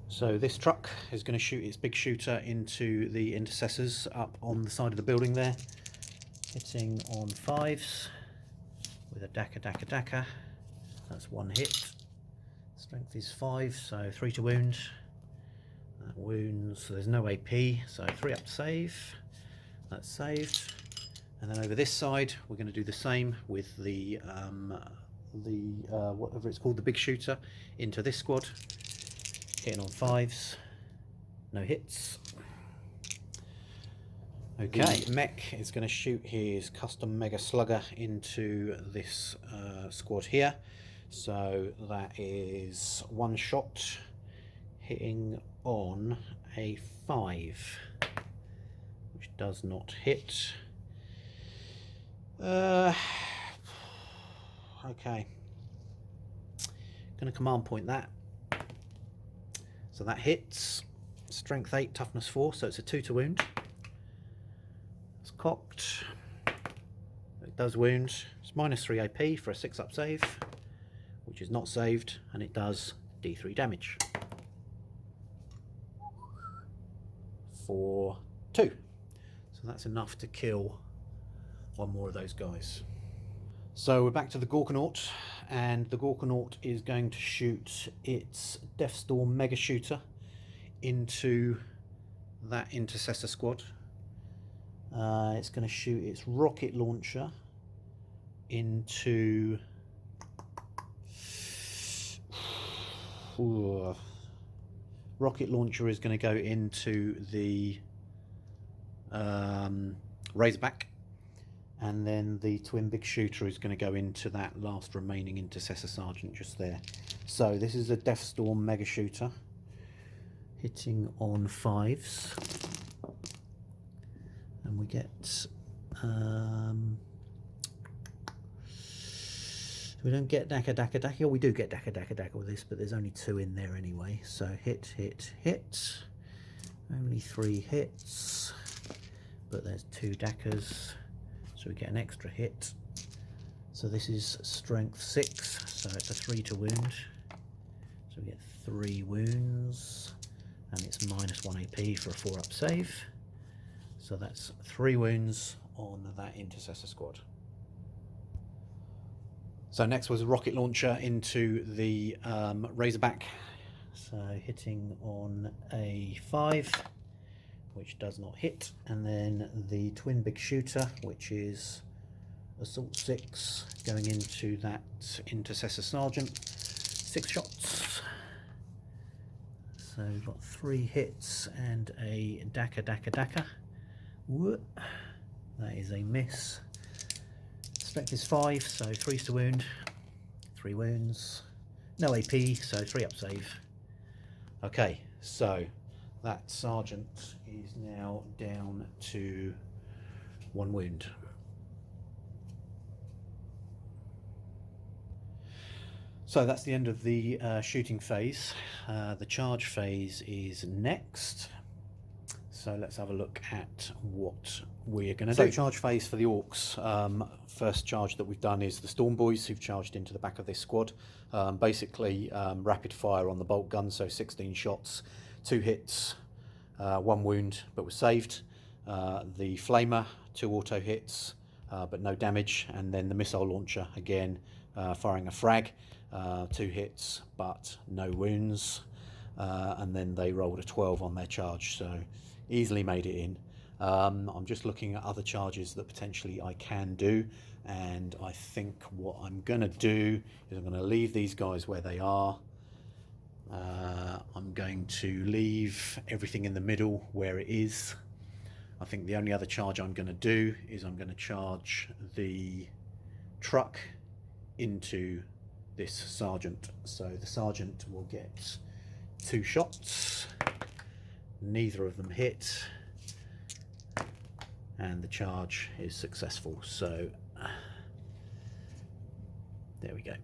So this truck is going to shoot its big shooter into the intercessors up on the side of the building there. Hitting on 5s with a Daka. That's 1 hit. Strength is 5, so 3 to wound. That wounds, so there's no AP, so 3 up to save. That's saved. And then over this side, we're going to do the same with the whatever it's called, the big shooter, into this squad. Hitting on 5s, no hits. Okay, mech is going to shoot his custom mega slugger into this squad here. So that is 1 shot hitting on a 5, which does not hit. Okay, going to command point that. So that hits. Strength 8, toughness 4, so it's a 2 to wound. Cocked. It does wound. It's -3 AP for a 6 up save which is not saved, and it does D3 damage for 2. So that's enough to kill one more of those guys. So we're back to the Gorkanaut, and the Gorkanaut is going to shoot its Deathstorm Mega Shooter into that Intercessor squad. It's going to shoot its rocket launcher into... rocket launcher is going to go into the Razorback, and then the twin big shooter is going to go into that last remaining Intercessor Sergeant just there. So this is a Deathstorm Mega Shooter hitting on 5s, and we get we don't get Daka, or we do get Daka with this, but there's only 2 in there anyway. So hit, only 3 hits, but there's 2 Dakas, so we get an extra hit. So this is strength 6, so it's a 3 to wound, so we get 3 wounds, and it's -1 AP for a 4-up save. So that's 3 wounds on that Intercessor squad. So next was a rocket launcher into the Razorback, so hitting on a 5, which does not hit, and then the twin big shooter, which is assault 6, going into that Intercessor Sergeant, 6 shots. So we've got 3 hits and a Daka. Whoop. That is a miss. Strength is 5, so 3's to wound, 3 wounds, no AP, so 3-up save. Okay, so that Sergeant is now down to 1 wound. So that's the end of the shooting phase. The charge phase is next. So let's have a look at what we're going to do. So charge phase for the Orks. First charge that we've done is the Storm Boys, who've charged into the back of this squad. Basically rapid fire on the bolt gun, so 16 shots, 2 hits, 1 wound, but was saved. The Flamer, 2 auto hits, but no damage. And then the missile launcher, again, firing a frag, 2 hits, but no wounds. And then they rolled a 12 on their charge, so easily made it in. I'm just looking at other charges that potentially I can do, and I think what I'm going to do is I'm going to leave these guys where they are. I'm going to leave everything in the middle where it is. I think the only other charge I'm going to do is I'm going to charge the truck into this Sergeant. So the Sergeant will get 2 shots, neither of them hit, and the charge is successful. So there we go.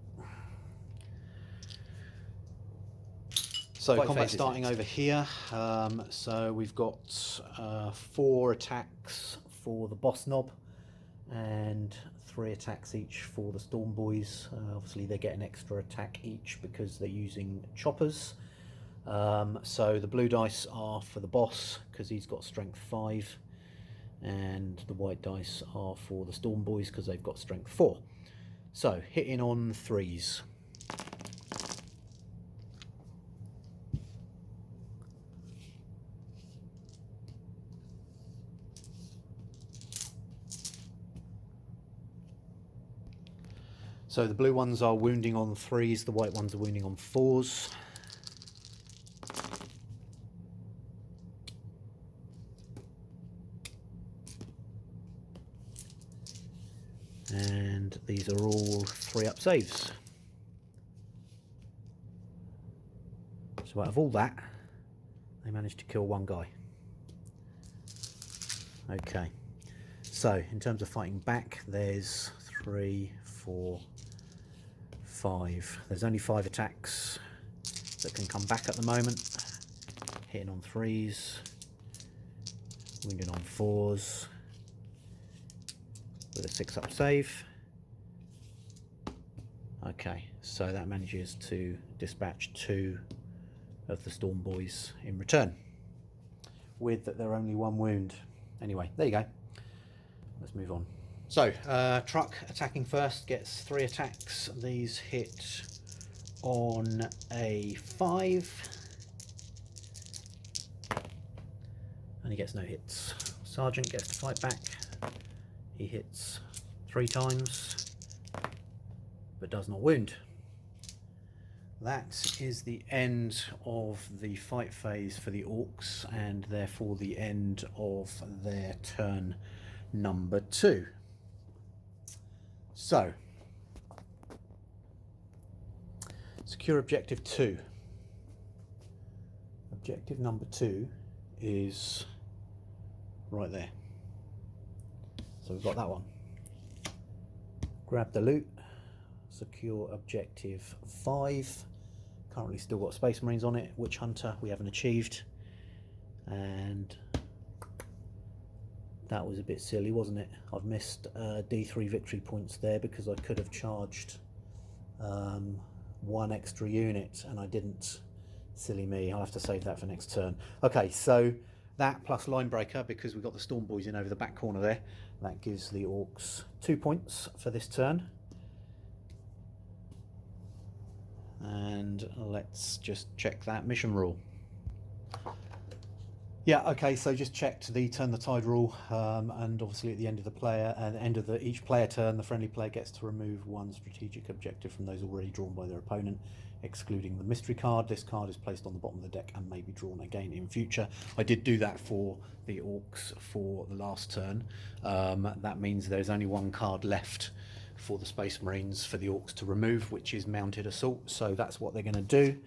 So combat starting over here. So we've got 4 attacks for the boss knob and 3 attacks each for the Storm Boys. Obviously they get an extra attack each because they're using choppers. So the blue dice are for the boss because he's got strength 5, and the white dice are for the Storm Boys because they've got strength 4. So hitting on 3s. So the blue ones are wounding on 3s, the white ones are wounding on 4s. And these are all 3-up saves. So out of all that, they managed to kill 1 guy. Okay, so in terms of fighting back, there's 3, 4, 5. There's only 5 attacks that can come back at the moment. Hitting on 3s, wounding on 4s, with a 6-up save. Okay, so that manages to dispatch 2 of the Storm Boys in return, with their only 1 wound. Anyway, there you go. Let's move on. So, truck attacking first, gets 3 attacks. These hit on a 5. And he gets no hits. Sergeant gets to fight back. He hits 3 times, but does not wound. That is the end of the fight phase for the Orks, and therefore the end of their turn number 2. So, secure objective 2. Objective number 2 is right there. So we've got that one. Grab the loot. Secure objective 5. Currently still got Space Marines on it. Witch Hunter we haven't achieved. And that was a bit silly, wasn't it? I've missed D3 victory points there because I could have charged 1 extra unit and I didn't. Silly me. I'll have to save that for next turn. Okay, so that plus line breaker, because we've got the Storm Boys in over the back corner there, that gives the Orks 2 points for this turn. And let's just check that mission rule. Yeah, okay, so just checked the turn the tide rule, and obviously at the end of the player, at the end of each player turn, the friendly player gets to remove 1 strategic objective from those already drawn by their opponent, excluding the mystery card. This card is placed on the bottom of the deck and may be drawn again in future. I did do that for the Orks for the last turn. That means there's only 1 card left for the Space Marines for the Orks to remove, which is Mounted Assault. So that's what they're going to do,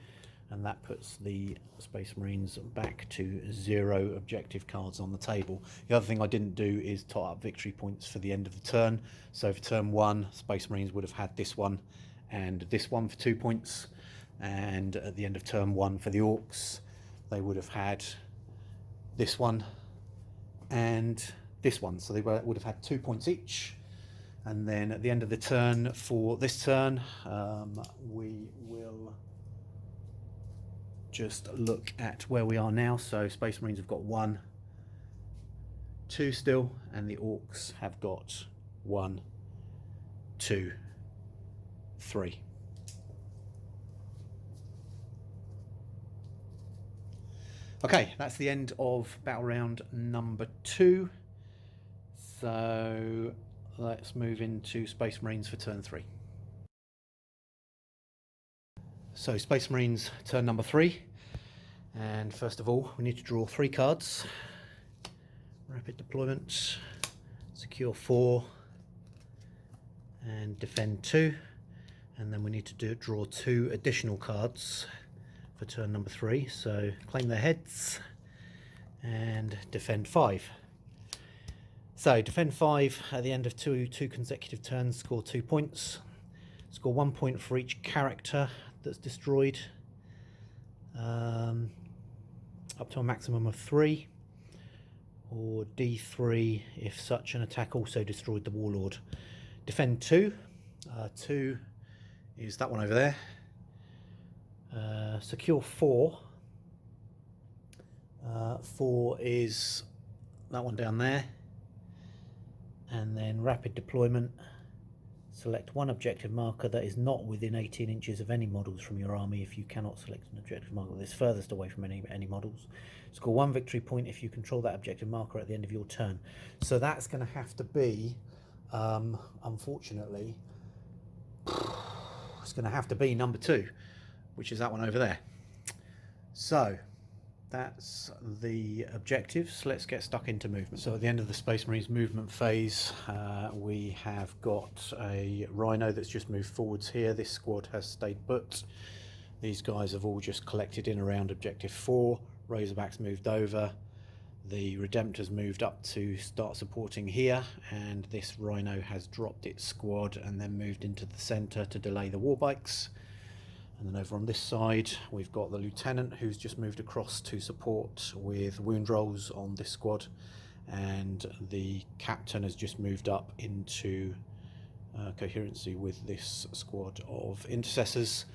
and that puts the Space Marines back to 0 objective cards on the table. The other thing I didn't do is tot up victory points for the end of the turn. So for turn 1, Space Marines would have had this one and this one for 2 points, and at the end of turn 1 for the Orks, they would have had this one and this one, so they would have had 2 points each. And then at the end of the turn for this turn, we will just look at where we are now. So Space Marines have got 1, 2 still, and the Orks have got 1, 2, 3. Okay, that's the end of battle round number 2. So let's move into Space Marines for turn 3. So Space Marines turn number 3, and first of all we need to draw 3 cards. Rapid deployment, secure 4, and defend 2, and then we need to draw 2 additional cards for turn number 3. So claim their heads and defend 5. So defend 5 at the end of two consecutive turns, score 2 points. Score 1 point for each character that's destroyed, up to a maximum of 3, or D3 if such an attack also destroyed the Warlord. Defend 2. 2 is that one over there. Secure 4. 4 is that one down there. And then rapid deployment. Select 1 objective marker that is not within 18 inches of any models from your army if you cannot select an objective marker that is furthest away from any models. Score 1 victory point if you control that objective marker at the end of your turn. So that's going to have to be, unfortunately, it's going to have to be number 2, which is that one over there. So that's the objectives. Let's get stuck into movement. So at the end of the Space Marines movement phase, we have got a Rhino that's just moved forwards here. This squad has stayed put. These guys have all just collected in around objective 4. Razorbacks moved over. The Redemptor's moved up to start supporting here, and this Rhino has dropped its squad and then moved into the centre to delay the Warbikes. And then over on this side, we've got the Lieutenant who's just moved across to support with wound rolls on this squad, and the Captain has just moved up into coherency with this squad of intercessors.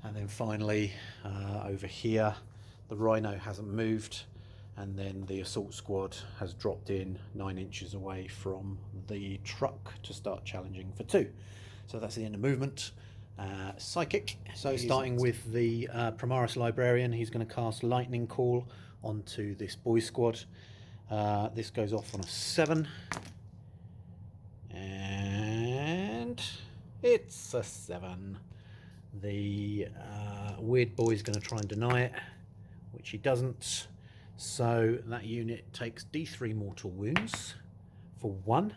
And then finally over here the Rhino hasn't moved, and then the assault squad has dropped in 9 inches away from the truck to start challenging for 2. So that's the end of movement. Psychic. So starting with the Primaris Librarian, he's going to cast Lightning Call onto this boy squad. This goes off on a 7. And it's a 7. The weird boy is going to try and deny it, which he doesn't. So that unit takes D3 mortal wounds for 1.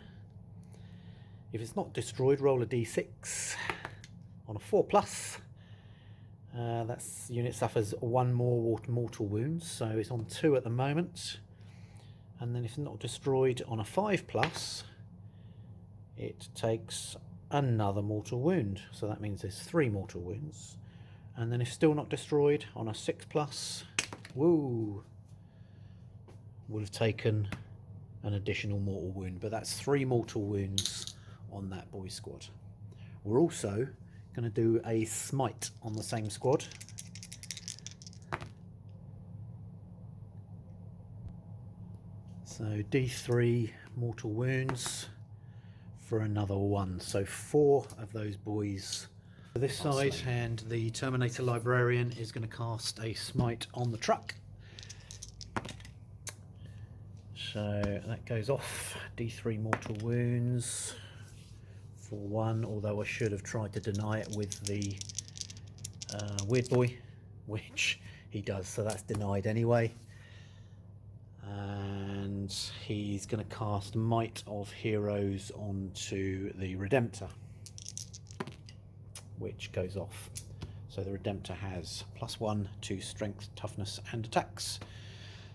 If it's not destroyed, roll a D6 on a 4+. That unit suffers 1 more mortal wounds, so it's on 2 at the moment. And then if not destroyed, on a 5+, it takes another mortal wound, so that means there's 3 mortal wounds. And then if still not destroyed, on a 6+, woo, would have taken an additional mortal wound, but that's 3 mortal wounds on that boy squad. We're also going to do a smite on the same squad. So D3 mortal wounds for another 1, so 4 of those boys to this side, and the Terminator Librarian is going to cast a smite on the truck. So that goes off, D3 mortal wounds for 1, although I should have tried to deny it with the weird boy, which he does, so that's denied anyway. And he's going to cast Might of Heroes onto the Redemptor, which goes off. So the Redemptor has +1 to strength, toughness and attacks.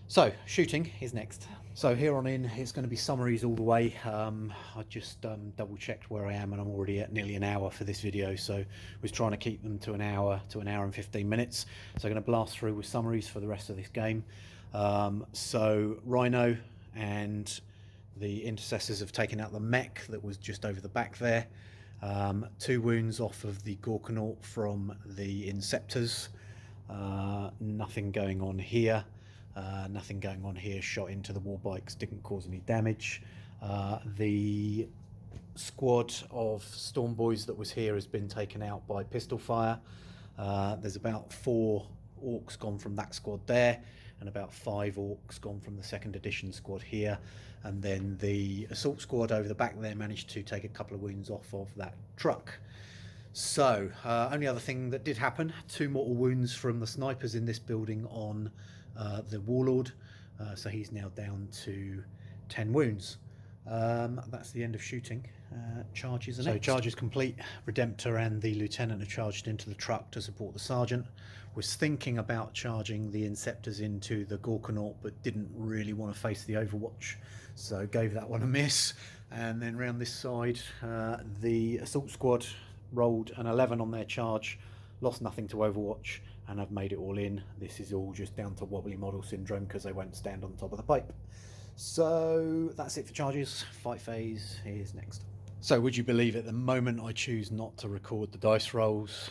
So shooting is next. So here on in it's going to be summaries all the way. I just double checked where I am, and I'm already at nearly an hour for this video, so was trying to keep them to an hour and 15 minutes. So I'm going to blast through with summaries for the rest of this game. So Rhino and the intercessors have taken out the mech that was just over the back there. 2 wounds off of the Gorkanaut from the Inceptors. Nothing going on here. Nothing going on here. Shot into the war bikes, didn't cause any damage. The squad of Storm Boys that was here has been taken out by pistol fire. There's about 4 Orks gone from that squad there, and about 5 Orks gone from the 2nd edition squad here. And then the assault squad over the back there managed to take a couple of wounds off of that truck. So only other thing that did happen, 2 mortal wounds from the snipers in this building on the Warlord, so he's now down to 10 wounds. That's the end of shooting. Charges are next. So charges complete. Redemptor and the Lieutenant are charged into the truck to support the Sergeant. Was thinking about charging the Inceptors into the Gorkanaut, but didn't really want to face the Overwatch, so gave that one a miss. And then round this side, the assault squad rolled an 11 on their charge, lost nothing to Overwatch, and I've made it all in. This is all just down to wobbly model syndrome because they won't stand on top of the pipe. So that's it for charges. Fight phase is next. So would you believe it, the moment I choose not to record the dice rolls,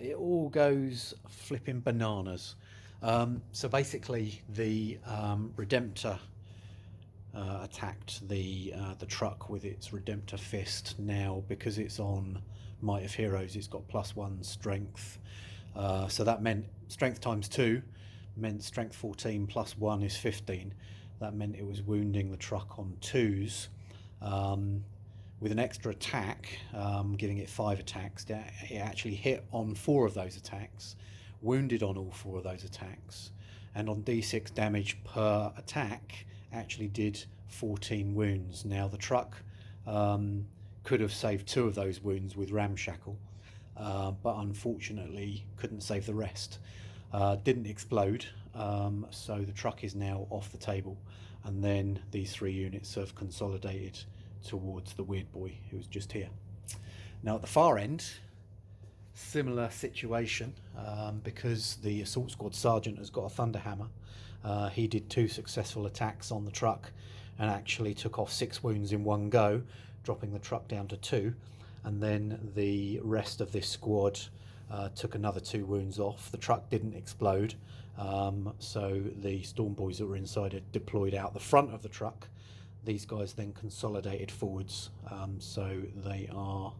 it all goes flipping bananas. So basically the Redemptor attacked the truck with its Redemptor fist. Now because it's on Might of Heroes, it's got +1 strength. So that meant strength times 2 meant strength 14 + 1 is 15. That meant it was wounding the truck on 2s. With an extra attack, giving it 5 attacks, it actually hit on 4 of those attacks, wounded on all 4 of those attacks, and on D6 damage per attack actually did 14 wounds. Now the truck could have saved 2 of those wounds with Ramshackle, but unfortunately couldn't save the rest. Didn't explode, so the truck is now off the table, and then these 3 units have consolidated towards the weird boy who was just here. Now at the far end, similar situation, because the assault squad sergeant has got a thunderhammer. He did 2 successful attacks on the truck and actually took off 6 wounds in one go, dropping the truck down to 2. and then the rest of this squad took another 2 wounds off. The truck didn't explode, so the Storm Boys that were inside had deployed out the front of the truck. These guys then consolidated forwards, so they are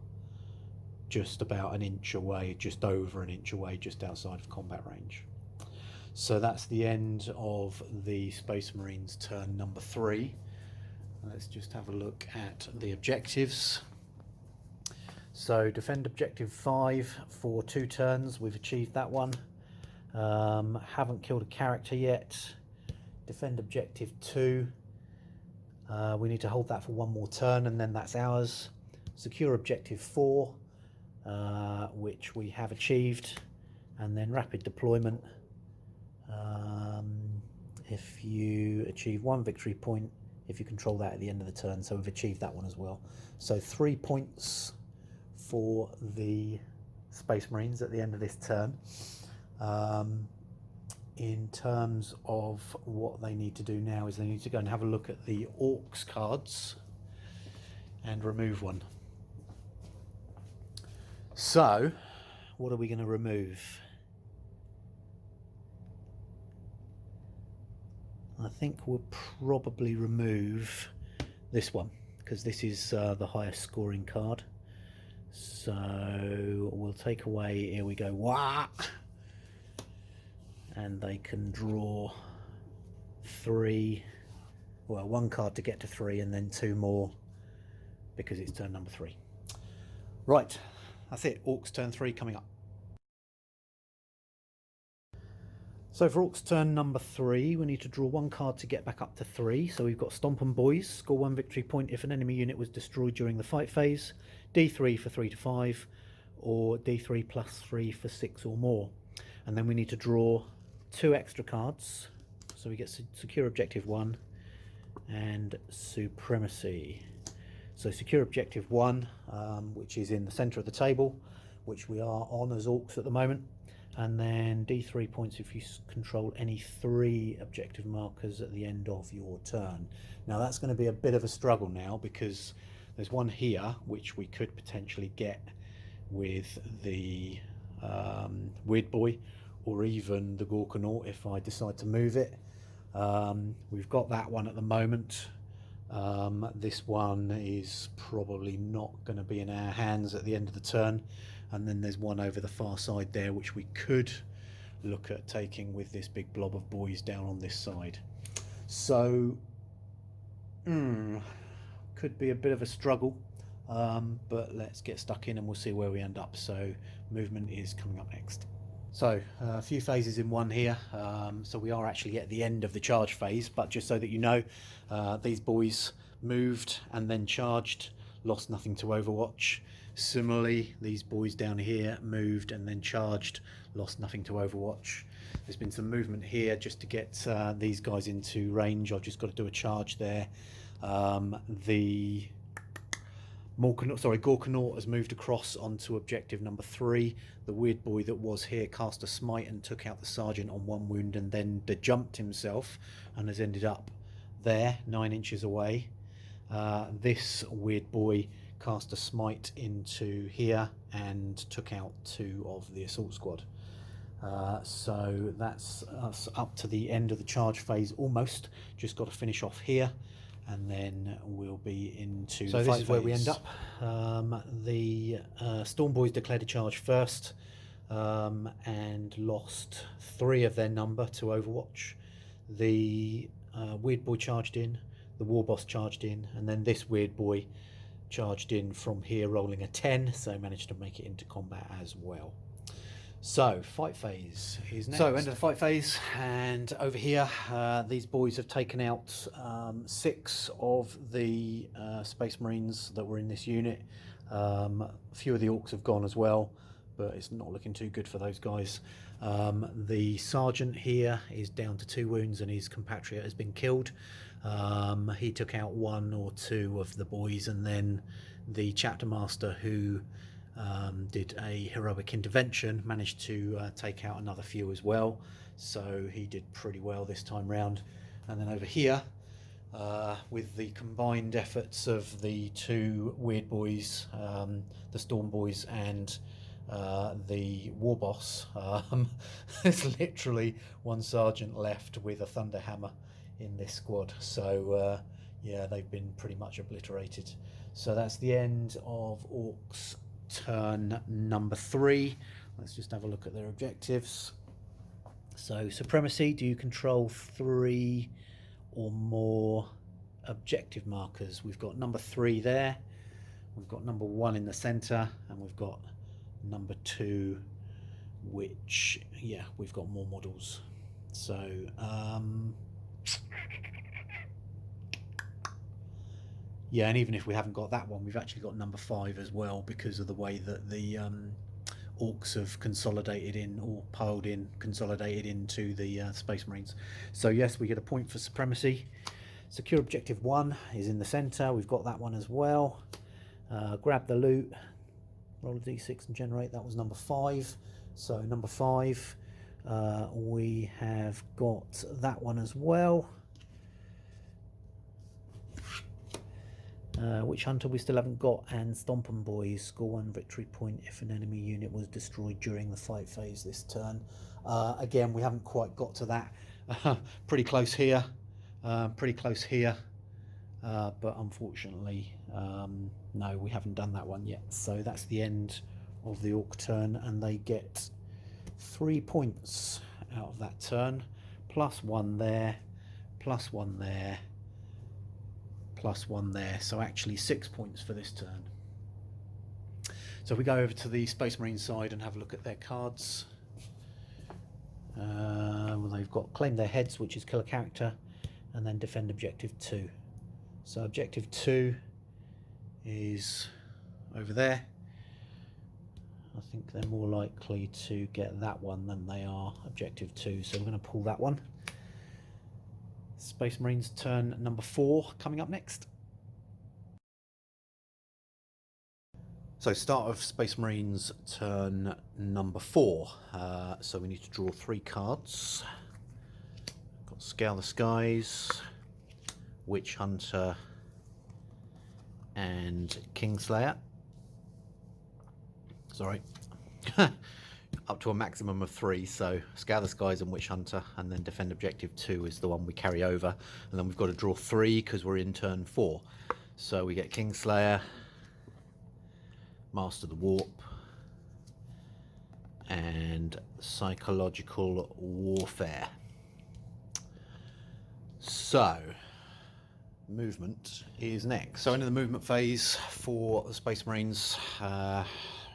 just about an inch away, just over an inch away, just outside of combat range. So that's the end of the Space Marines turn number 3. Let's just have a look at the objectives. So defend objective 5 for 2 turns. We've achieved that one. Haven't killed a character yet. Defend objective 2. We need to hold that for 1 more turn, and then that's ours. Secure objective 4, which we have achieved, and then rapid deployment. If you achieve 1 victory point, if you control that at the end of the turn, so we've achieved that one as well. So 3 points for the Space Marines at the end of this turn. In terms of what they need to do now is they need to go and have a look at the Orks cards and remove one. So what are we going to remove? I think we'll probably remove this one, because this is the highest scoring card. So we'll take away, here we go, wah! And they can draw 3, well, 1 card to get to 3, and then 2 more because it's turn number 3. Right, that's it. Orcs turn 3 coming up. So for Orcs turn number 3, we need to draw 1 card to get back up to 3. So we've got Stomp 'em Boys, score 1 victory point if an enemy unit was destroyed during the fight phase, D3 for 3 to 5, or D3 plus 3 for 6 or more. And then we need to draw 2 extra cards. So we get Secure Objective 1 and Supremacy. So Secure Objective 1, which is in the centre of the table, which we are on as Orcs at the moment. And then D3 points if you control any 3 objective markers at the end of your turn. Now that's going to be a bit of a struggle now, because there's one here which we could potentially get with the Weird Boy, or even the Gorkanaut if I decide to move it. We've got that one at the moment. This one is probably not going to be in our hands at the end of the turn. And then there's one over the far side there which we could look at taking with this big blob of boys down on this side. So could be a bit of a struggle, but let's get stuck in and we'll see where we end up. So movement is coming up next. So a few phases in one here. So we are actually at the end of the charge phase, but just so that you know, these boys moved and then charged, lost nothing to Overwatch. Similarly, these boys down here moved and then charged, lost nothing to Overwatch. There's been some movement here just to get these guys into range. I've just got to do a charge there. The Gorkanaut has moved across onto objective number 3. The Weird Boy that was here cast a smite and took out the sergeant on 1 wound, and then jumped himself and has ended up there, 9 inches away. This Weird Boy cast a smite into here and took out 2 of the assault squad. So that's us up to the end of the charge phase almost. Just got to finish off here, and then we'll be into the fight phase. So this is where we end up. The Storm Boys declared a charge first and lost 3 of their number to Overwatch. The Weird Boy charged in, the War Boss charged in, and then this Weird Boy charged in from here rolling a 10, so managed to make it into combat as well. So fight phase is next. So end of the fight phase, and over here these boys have taken out 6 of the Space Marines that were in this unit. A few of the Orcs have gone as well, but it's not looking too good for those guys. The sergeant here is down to 2 wounds and his compatriot has been killed. He took out 1 or 2 of the boys, and then the chapter master, who did a heroic intervention, managed to take out another few as well, so he did pretty well this time round. And then over here with the combined efforts of the two Weird Boys, the Storm Boys and the War Boss. There's literally one sergeant left with a Thunder Hammer in this squad, so yeah, they've been pretty much obliterated. So that's the end of Orks turn number 3. Let's just have a look at their objectives. So supremacy, do you control 3 or more objective markers? We've got number 3 there, we've got number 1 in the center, and we've got number 2, which, yeah, we've got more models. So yeah, and even if we haven't got that one, we've actually got number 5 as well, because of the way that the Orks have consolidated in, or piled in, consolidated into the Space Marines. So yes, we get a point for supremacy. Secure objective 1 is in the center, we've got that one as well. Grab the loot, roll a d6 and generate, that was number 5. So number 5, we have got that one as well. Witch Hunter we still haven't got, and Stompin' Boys, score 1 victory point if an enemy unit was destroyed during the fight phase this turn. Again, we haven't quite got to that. Pretty close here, but unfortunately no, we haven't done that one yet. So that's the end of the Orc turn, and they get 3 points out of that turn, plus 1 there, plus 1 there, plus 1 there, so actually 6 points for this turn. So if we go over to the Space Marine side and have a look at their cards, well, they've got Claim Their Heads, which is kill a character, and then defend objective 2. So objective 2 is over there. I think they're more likely to get that one than they are objective 2, so we're going to pull that one. Space Marines turn number 4 coming up next. So start of Space Marines turn number 4. So we need to draw 3 cards. Got Scale the Skies, Witch Hunter, and Kingslayer. Sorry. Up to a maximum of 3, so Scale the Skies and Witch Hunter, and then defend objective 2 is the one we carry over, and then we've got to draw 3 because we're in turn 4. So we get Kingslayer, Master the Warp, and Psychological Warfare. So movement is next. So into the movement phase for the Space Marines.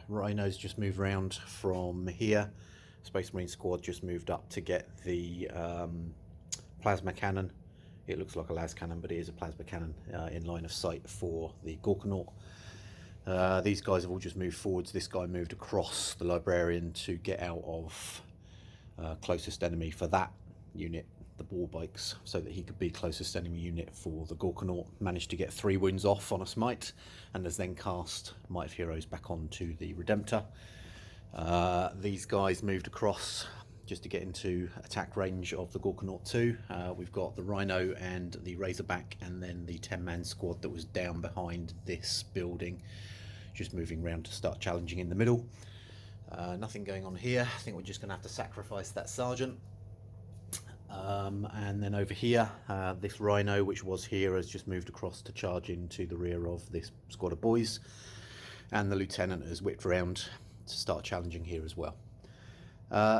Rhinos just moved around from here. Space Marine squad just moved up to get the plasma cannon. It looks like a las cannon, but it is a plasma cannon in line of sight for the Gorkanaut. These guys have all just moved forwards. This guy moved across the Librarian to get out of closest enemy for that unit, the ball bikes, so that he could be closest enemy unit for the Gorkanaut. Managed to get 3 wounds off on a smite, and has then cast Might of Heroes back onto the Redemptor. These guys moved across just to get into attack range of the Gorkanaut 2. We've got the Rhino and the Razorback, and then the 10-man squad that was down behind this building, just moving around to start challenging in the middle. Nothing going on here. I think we're just going to have to sacrifice that sergeant. And then over here, this Rhino, which was here, has just moved across to charge into the rear of this squad of boys, and the lieutenant has whipped around to start challenging here as well.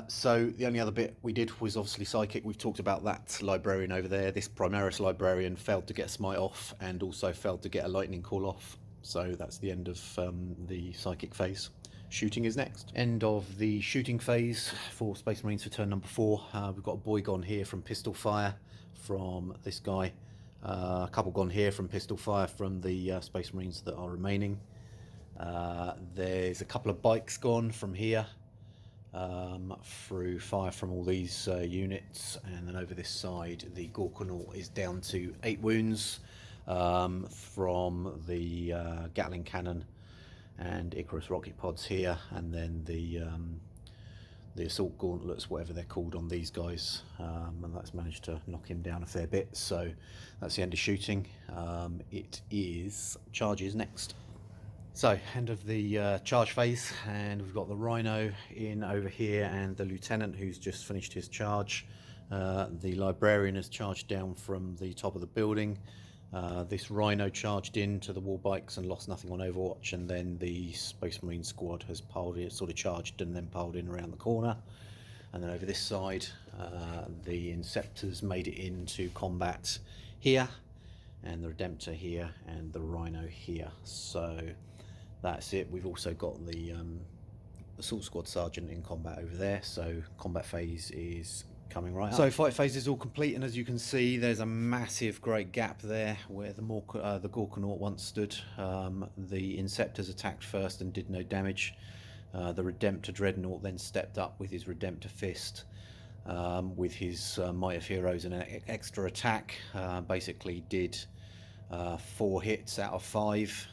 So the only other bit we did was obviously Psychic. We've talked about that Librarian over there. This Primaris Librarian failed to get a Smite off, and also failed to get a Lightning Call off. So that's the end of the Psychic phase. Shooting is next. End of the shooting phase for Space Marines for turn number 4. We've got a boy gone here from pistol fire from this guy. A couple gone here from pistol fire from the Space Marines that are remaining. There's a couple of bikes gone from here through fire from all these units, and then over this side the Gorkanaut is down to 8 wounds from the Gatling cannon and Icarus rocket pods here, and then the the assault gauntlets, whatever they're called on these guys, and that's managed to knock him down a fair bit. So that's the end of shooting. It is charges next. So end of the charge phase, and we've got the Rhino in over here and the Lieutenant who's just finished his charge. The Librarian has charged down from the top of the building. This Rhino charged into the wall bikes and lost nothing on Overwatch, and then the Space Marine squad has piled it, sort of charged and then piled in around the corner. And then over this side, the Inceptors made it into combat here, and the Redemptor here, and the Rhino here. So that's it. We've also got the Assault Squad Sergeant in combat over there, so combat phase is coming right up. So fight phase is all complete, and as you can see, there's a massive great gap there where the Gorkanaut once stood. The Inceptors attacked first and did no damage. The Redemptor Dreadnought then stepped up with his Redemptor Fist, with his Might of Heroes and an extra attack. Basically did 4 hits out of 5.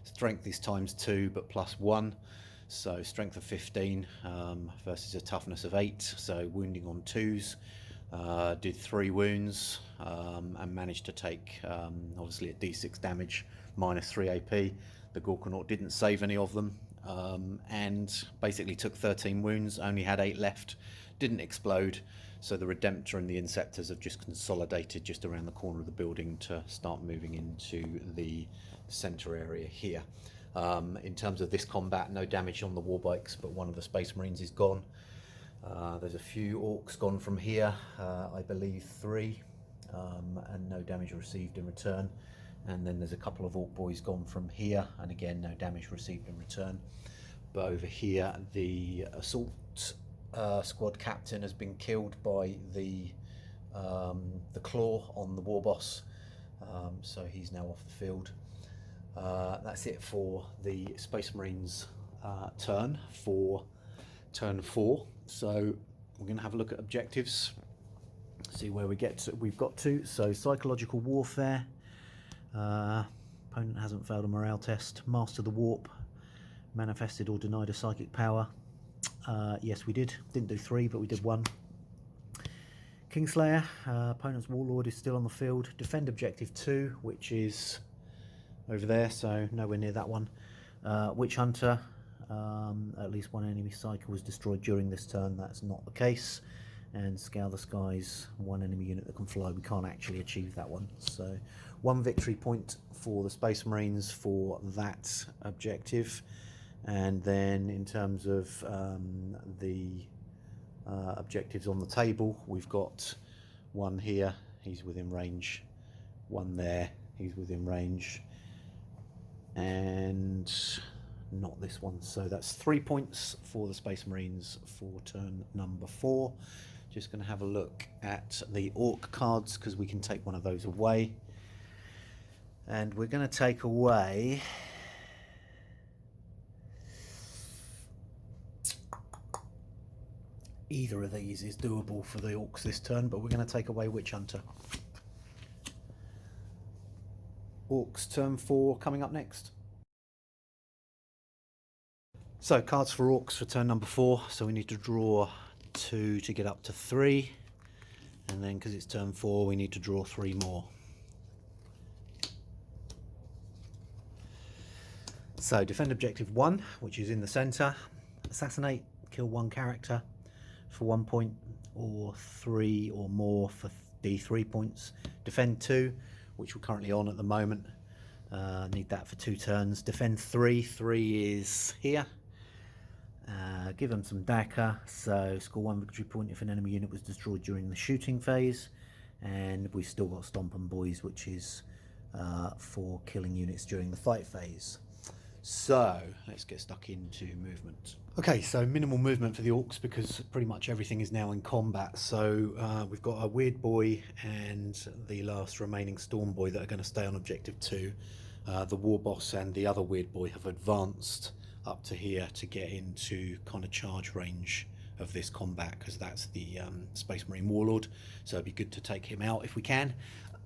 Strength is ×2 but +1, so strength of 15 versus a toughness of 8, so wounding on 2s. Did 3 wounds and managed to take obviously a d6 damage, -3 AP. The Gorkanaut didn't save any of them, and basically took 13 wounds, only had 8 left, didn't explode. So the Redemptor and the Inceptors have just consolidated just around the corner of the building to start moving into the centre area here. In terms of this combat, no damage on the warbikes, but one of the Space Marines is gone. There's a few Orks gone from here, I believe 3, and no damage received in return. And then there's a couple of Ork boys gone from here, and again no damage received in return. But over here, the Assault Squad Captain has been killed by the Claw on the Warboss, so he's now off the field. That's it for the Space Marines turn for turn 4. So we're going to have a look at objectives, see where we've got to. So psychological warfare, opponent hasn't failed a morale test. Master the warp, manifested or denied a psychic power. Yes, we didn't do 3, but we did 1. Kingslayer, opponent's warlord is still on the field. Defend objective 2, which is over there, so nowhere near that one. Witch Hunter, at least 1 enemy cycle was destroyed during this turn. That's not the case. And Scour the Skies, 1 enemy unit that can fly. We can't actually achieve that one. So 1 victory point for the Space Marines for that objective. And then in terms of the objectives on the table, we've got 1 here, he's within range, 1 there, he's within range, and not this one. So that's 3 points for the Space Marines for turn number 4. Just going to have a look at the Ork cards, because we can take one of those away. And we're going to take away either of these is doable for the Orks this turn, but we're going to take away Witch Hunter. Orks turn 4 coming up next. So cards for Orks for turn number 4. So we need to draw 2 to get up to 3, and then because it's turn 4 we need to draw 3 more. So defend objective 1, which is in the centre. Assassinate, kill 1 character for 1 point, or 3 or more for D3 points. Defend 2, which we're currently on at the moment. Need that for 2 turns. Defend 3, 3 is here. Give them some Daka, so score 1 victory point if an enemy unit was destroyed during the shooting phase. And we've still got Stomp 'em Boys, which is for killing units during the fight phase. So let's get stuck into movement. Okay, so minimal movement for the Orks because pretty much everything is now in combat. So we've got a Weird Boy and the last remaining Storm Boy that are going to stay on objective 2. The War Boss and the other Weird Boy have advanced up to here to get into kind of charge range of this combat, because that's the Space Marine Warlord, so it'd be good to take him out if we can.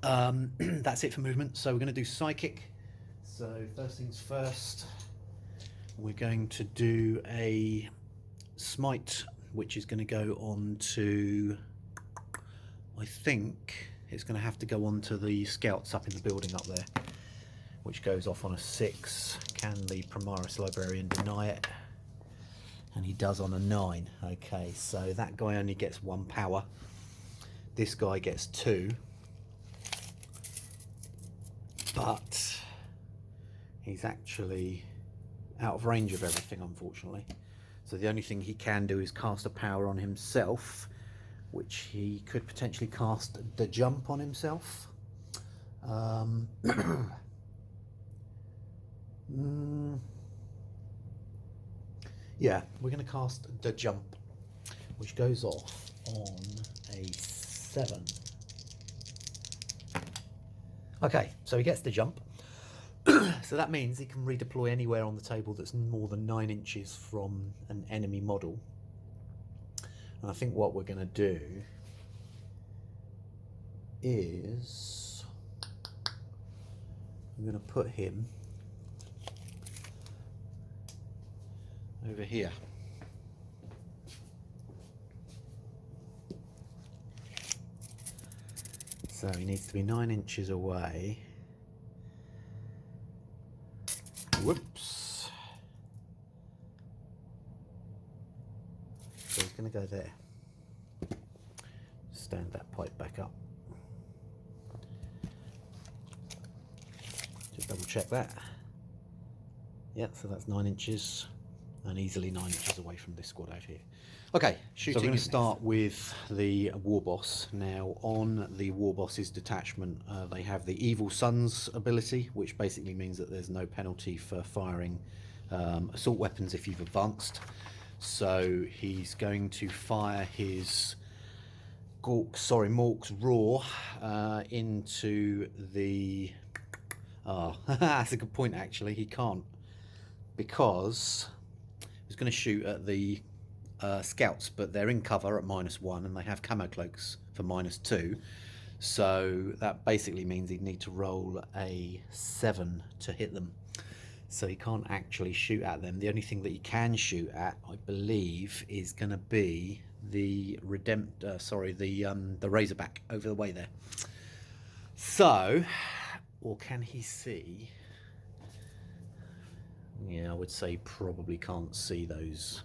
That's it for movement. So we're going to do Psychic. So first things first, we're going to do a smite, which is going to go on to, I think it's going to have to go on to the scouts up in the building up there, which goes off on a 6. Can the Primaris Librarian deny it? And he does on a 9. Okay, so that guy only gets 1 power. This guy gets 2. But he's actually out of range of everything, unfortunately. So the only thing he can do is cast a power on himself, which he could potentially cast the jump on himself. Yeah, we're going to cast the jump, which goes off on a 7. Okay, so he gets the jump. So that means he can redeploy anywhere on the table that's more than 9 inches from an enemy model. And I think what we're going to do is I'm going to put him over here. So he needs to be 9 inches away. Whoops. So he's going to go there. Stand that pipe back up. Just double check that. Yeah, so that's 9 inches. And easily 9 inches away from this squad out here. Okay, shooting. So we're going to start with the war boss. Now, on the war boss's detachment, they have the Evil Sons ability, which basically means that there's no penalty for firing assault weapons if you've advanced. So he's going to fire his Mork's Roar into the... Oh, that's a good point, actually. He can't, because he's going to shoot at the scouts, but they're in cover at -1 and they have camo cloaks for -2. So that basically means he'd need to roll a 7 to hit them. So he can't actually shoot at them. The only thing that he can shoot at, I believe, is going to be the the Razorback over the way there. So, or can he see? Yeah, I would say probably can't see those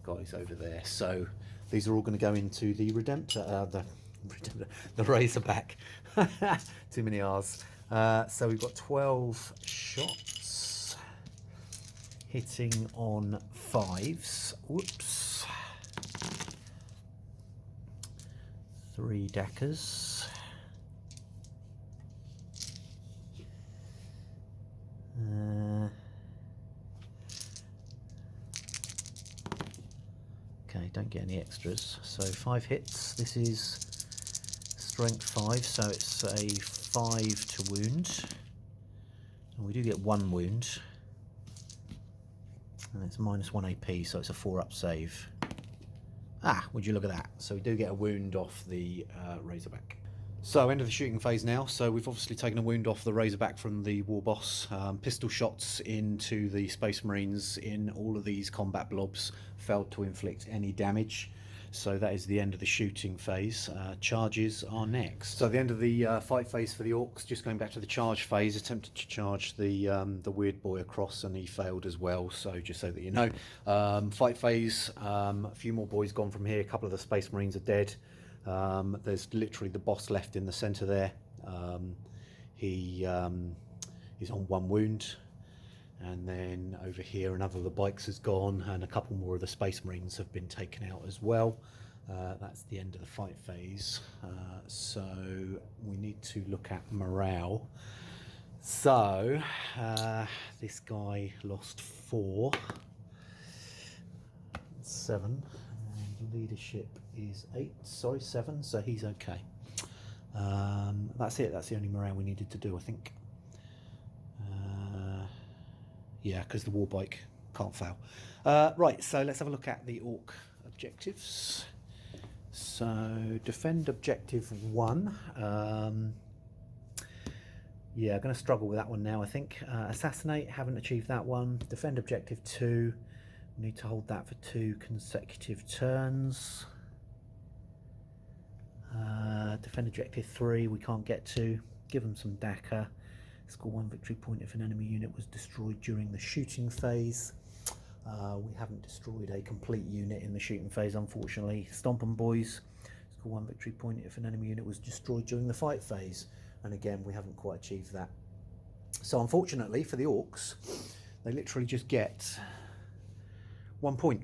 guys over there. So these are all going to go into the the Razorback. Too many R's. So we've got 12 shots hitting on 5s. Whoops. 3 dackers. Okay, don't get any extras. So 5 hits. This is strength 5, so it's a 5 to wound. And we do get 1 wound. And it's -1 AP, so it's a 4-up save. Ah, would you look at that? So we do get a wound off the Razorback. So end of the shooting phase now. So we've obviously taken a wound off the Razorback from the war boss. Pistol shots into the Space Marines in all of these combat blobs failed to inflict any damage. So that is the end of the shooting phase. Charges are next. So the end of the fight phase for the Orks. Just going back to the charge phase, attempted to charge the weird boy across and he failed as well. So just so that you know, fight phase. A few more boys gone from here. A couple of the Space Marines are dead. There's literally the boss left in the centre there. He is on 1 wound. And then over here another of the bikes has gone and a couple more of the Space Marines have been taken out as well. That's the end of the fight phase. So we need to look at morale. So this guy lost 4, 7, and leadership is 7, so he's okay. That's it. That's the only morale we needed to do, I think. Yeah, because the war bike can't fail. Right, so let's have a look at the Ork objectives. So defend objective 1. Yeah, I'm going to struggle with that one now, I think. Assassinate, haven't achieved that one. Defend objective 2. Need to hold that for 2 consecutive turns. Defend objective 3 we can't get to. Give them some DACA. Score 1 victory point if an enemy unit was destroyed during the shooting phase. We haven't destroyed a complete unit in the shooting phase, unfortunately. Stomp 'em, boys. Score 1 victory point if an enemy unit was destroyed during the fight phase. And again, we haven't quite achieved that. So unfortunately for the Orks, they literally just get 1 point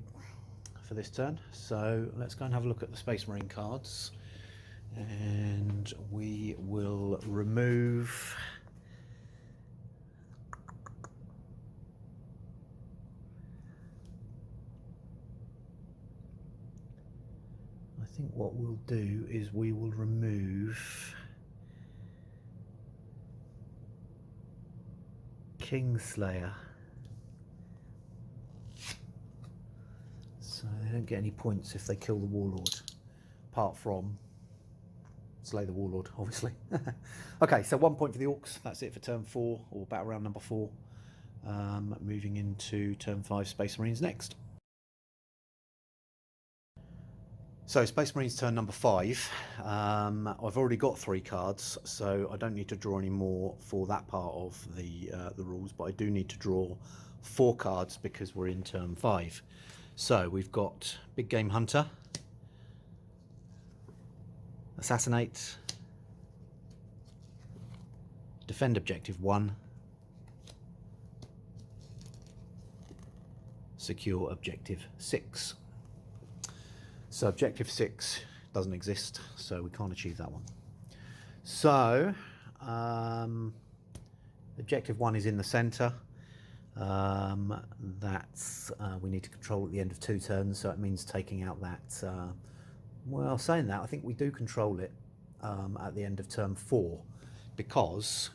for this turn. So let's go and have a look at the Space Marine cards. And we will remove... I think what we'll do is we will remove Kingslayer, so they don't get any points if they kill the Warlord, apart from slay the Warlord, obviously. Okay, so 1 point for the Orks. That's it for turn 4, or battle round number 4. Moving into turn 5, Space Marines next. So Space Marines turn number 5. I've already got 3 cards, so I don't need to draw any more for that part of the rules, but I do need to draw 4 cards because we're in turn 5. So we've got Big Game Hunter, Assassinate, Defend Objective 1, Secure Objective 6. So Objective 6 doesn't exist, so we can't achieve that one. So Objective 1 is in the centre. That's we need to control at the end of 2 turns, so it means taking out that. Well, saying that, I think we do control it at the end of turn 4, because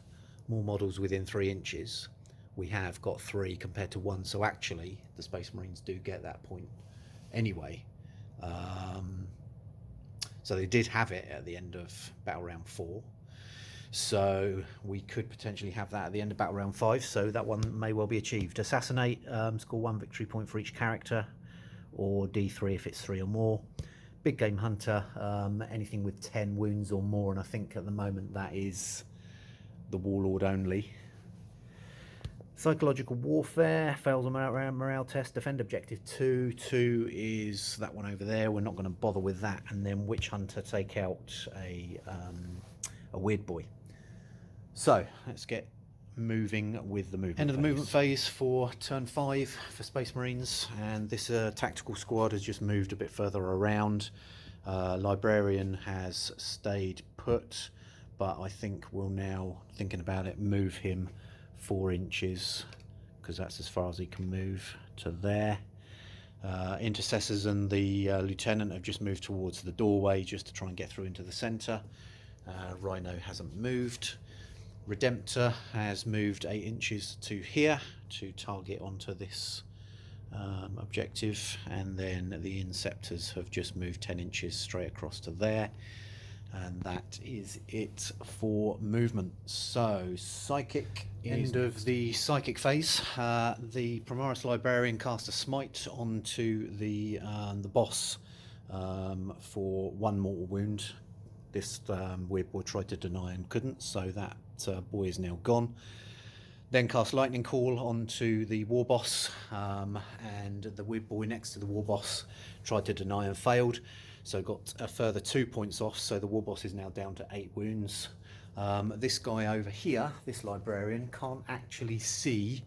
more models within 3 inches. We have got 3 compared to 1, so actually the Space Marines do get that point anyway. So they did have it at the end of battle round 4, so we could potentially have that at the end of battle round 5, so that one may well be achieved. Assassinate, score 1 victory point for each character, or D3 if it's 3 or more. Big Game Hunter, anything with 10 wounds or more, and I think at the moment that is the Warlord only. Psychological Warfare, fails a morale test. Defend Objective 2. 2 is that one over there. We're not going to bother with that. And then Witch Hunter, take out a Weird Boy. So let's get moving with the movement. End of the movement phase for turn 5 for Space Marines. And this tactical squad has just moved a bit further around. Librarian has stayed put, but I think we'll now, thinking about it, move him 4 inches, because that's as far as he can move, to there. Intercessors and the Lieutenant have just moved towards the doorway just to try and get through into the centre. Rhino hasn't moved. Redemptor has moved 8 inches to here to target onto this objective, and then the Inceptors have just moved 10 inches straight across to there. And that is it for movement. So Psychic, end of the Psychic phase. The Primaris Librarian cast a Smite onto the boss for 1 mortal wound. This Weird Boy tried to deny and couldn't, so that boy is now gone. Then cast Lightning Call onto the War Boss, and the Weird Boy next to the War Boss tried to deny and failed. So got a further 2 points off, so the War Boss is now down to 8 wounds. This guy over here, this Librarian, can't actually see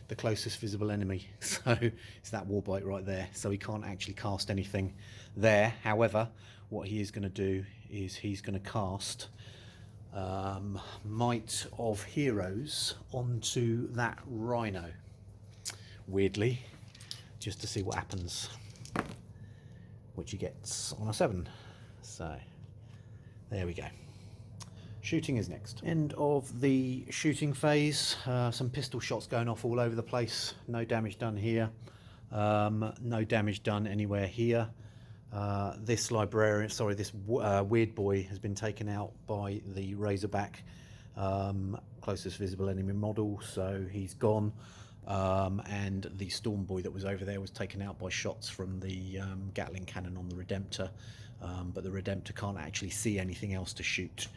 the closest visible enemy. So it's that Warbite right there, so he can't actually cast anything there. However, what he is going to do is he's going to cast Might of Heroes onto that Rhino, weirdly, just to see what happens, which he gets on a 7. So there we go. Shooting is next. End of the shooting phase. Some pistol shots going off all over the place. No damage done here. No damage done anywhere here. This Librarian, sorry, this Weird Boy has been taken out by the Razorback, closest visible enemy model, so he's gone. and the Storm Boy that was over there was taken out by shots from the Gatling cannon on the Redemptor, but the Redemptor can't actually see anything else to shoot.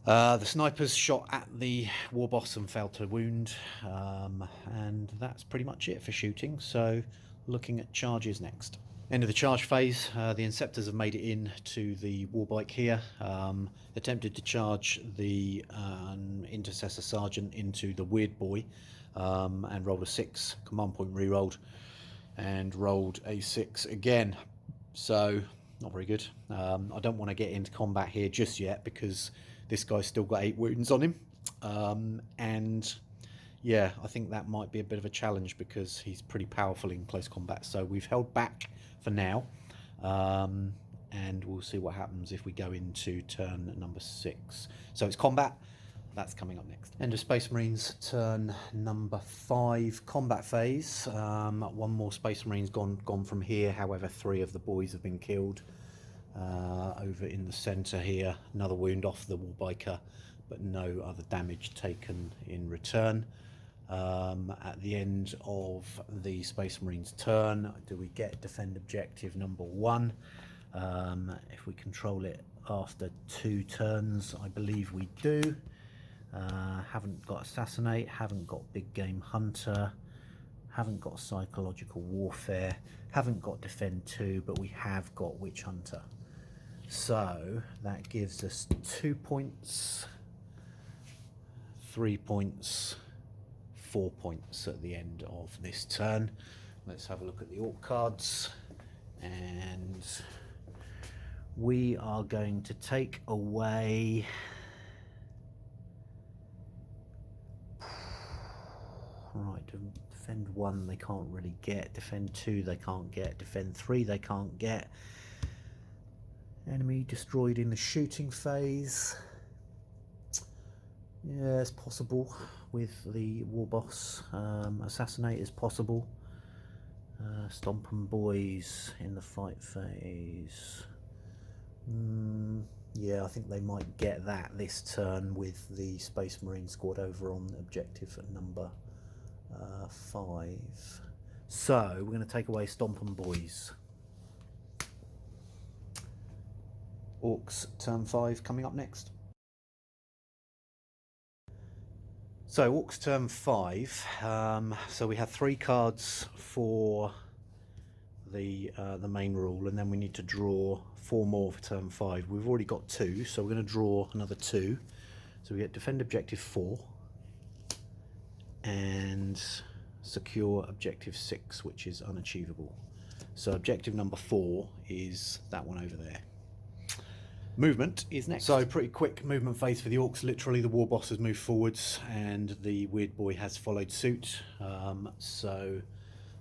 The snipers shot at the war boss and failed to wound, and that's pretty much it for shooting. So looking at charges next. End of the charge phase. The Inceptors have made it in to the warbike here, attempted to charge the Intercessor Sergeant into the Weird Boy, and rolled a 6, command point re-rolled, and rolled a 6 again. So not very good. I don't want to get into combat here just yet because this guy's still got 8 wounds on him, and yeah, I think that might be a bit of a challenge because he's pretty powerful in close combat. So we've held back for now, and we'll see what happens if we go into turn number 6. So it's combat. That's coming up next. End of Space Marines, turn number 5, combat phase. One more Space Marines gone from here. However, 3 of the boys have been killed. Over in the centre here, another wound off the warbiker, but no other damage taken in return. At the end of the Space Marines turn, do we get defend objective number 1? If we control it after 2 turns, I believe we do. Haven't got assassinate, haven't got big game hunter, haven't got psychological warfare, haven't got defend 2, but we have got witch hunter. So that gives us 2 points, 3 points, 4 points at the end of this turn. Let's have a look at the Ork cards, and we are going to take away right, defend 1 they can't really get, defend 2 they can't get, defend 3 they can't get. Enemy destroyed in the shooting phase. Yeah, it's possible with the war boss. Assassinate is possible. Stomp 'em boys in the fight phase. Yeah, I think they might get that this turn with the Space Marine squad over on objective at number 5. So we're going to take away Stomp 'em boys. Orks turn 5 coming up next. So Orks turn 5. So we have 3 cards for the main rule, and then we need to draw 4 more for turn 5. We've already got 2, so we're going to draw another 2. So we get defend objective 4 and secure objective 6, which is unachievable. So objective number 4 is that one over there. Movement is next. So pretty quick movement phase for the Orks. Literally the war boss has moved forwards and the weird boy has followed suit. So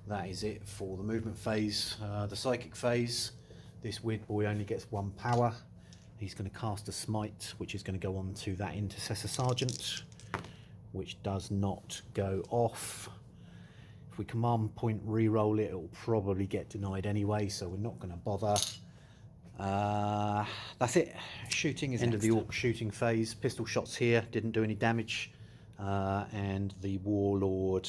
that is it for the movement phase. The psychic phase, this weird boy only gets 1 power. He's going to cast a smite, which is going to go on to that Intercessor Sergeant, which does not go off. If we command point re-roll it, it will probably get denied anyway, so we're not going to bother. That's it. Shooting is end of the Orc shooting phase. Pistol shots here didn't do any damage, and the Warlord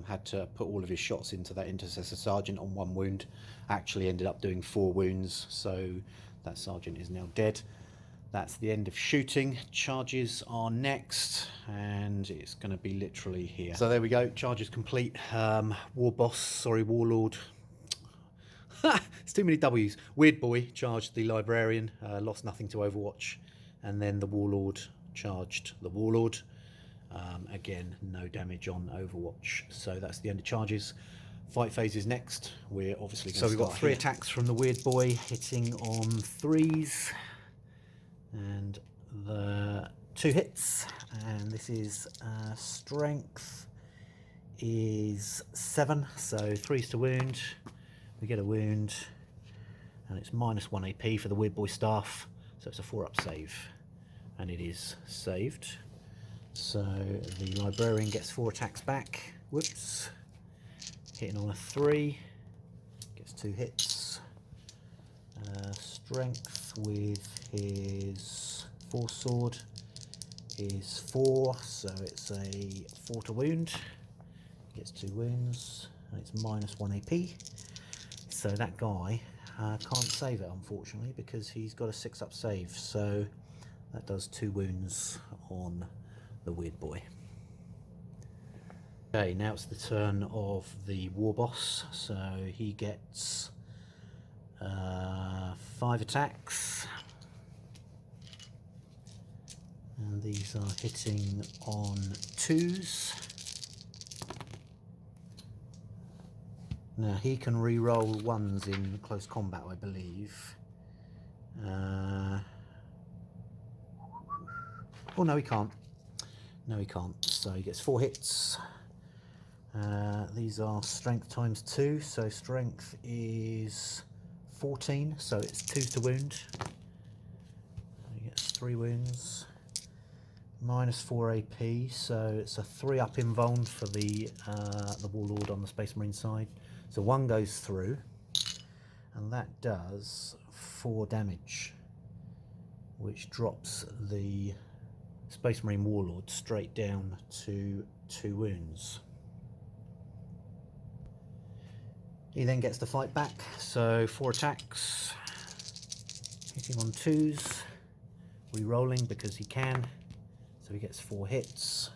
had to put all of his shots into that Intercessor Sergeant on 1 wound. Actually ended up doing 4 wounds, so that Sergeant is now dead. That's the end of shooting. Charges are next, and it's going to be literally here. So there we go. Charges complete. Warlord. It's too many W's. Weird Boy charged the Librarian, lost nothing to Overwatch, and then the Warlord charged the Warlord. Again, no damage on Overwatch. So that's the end of charges. Fight phase is next. We're obviously going to we've got 3 attacks from the Weird Boy, hitting on 3s, and the 2 hits. And this is strength is 7, so 3s to wound. We get a wound, and it's -1 AP for the Weird Boy staff, so it's a 4-up save, and it is saved. So the Librarian gets 4 attacks back. Whoops. Hitting on a 3, gets 2 hits. Strength with his Force Sword is 4, so it's a 4 to wound. Gets 2 wounds, and it's -1 AP. So that guy can't save it, unfortunately, because he's got a 6-up save. So that does 2 wounds on the weird boy. Okay, now it's the turn of the war boss. So he gets 5 attacks. And these are hitting on 2s. Now he can re-roll 1s in close combat, I believe. Oh no, he can't. No, he can't. So he gets 4 hits. These are strength times 2, so strength is 14, so it's 2s to wound. He gets 3 wounds. -4 AP, so it's a 3-up invuln for the Warlord on the Space Marine side. So 1 goes through, and that does 4 damage, which drops the Space Marine Warlord straight down to 2 wounds. He then gets to fight back, so 4 attacks, hitting on 2s, re-rolling because he can, so he gets 4 hits.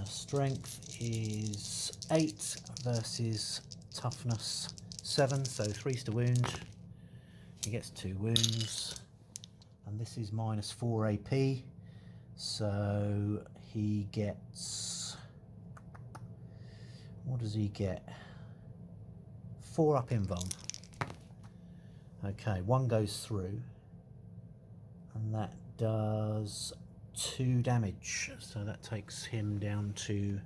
Strength is 8 versus toughness 7, so 3s to wound. He gets 2 wounds, and this is -4 AP, so he gets, what does he get? 4-up invuln. Okay, 1 goes through, and that does 2 damage, so that takes him down to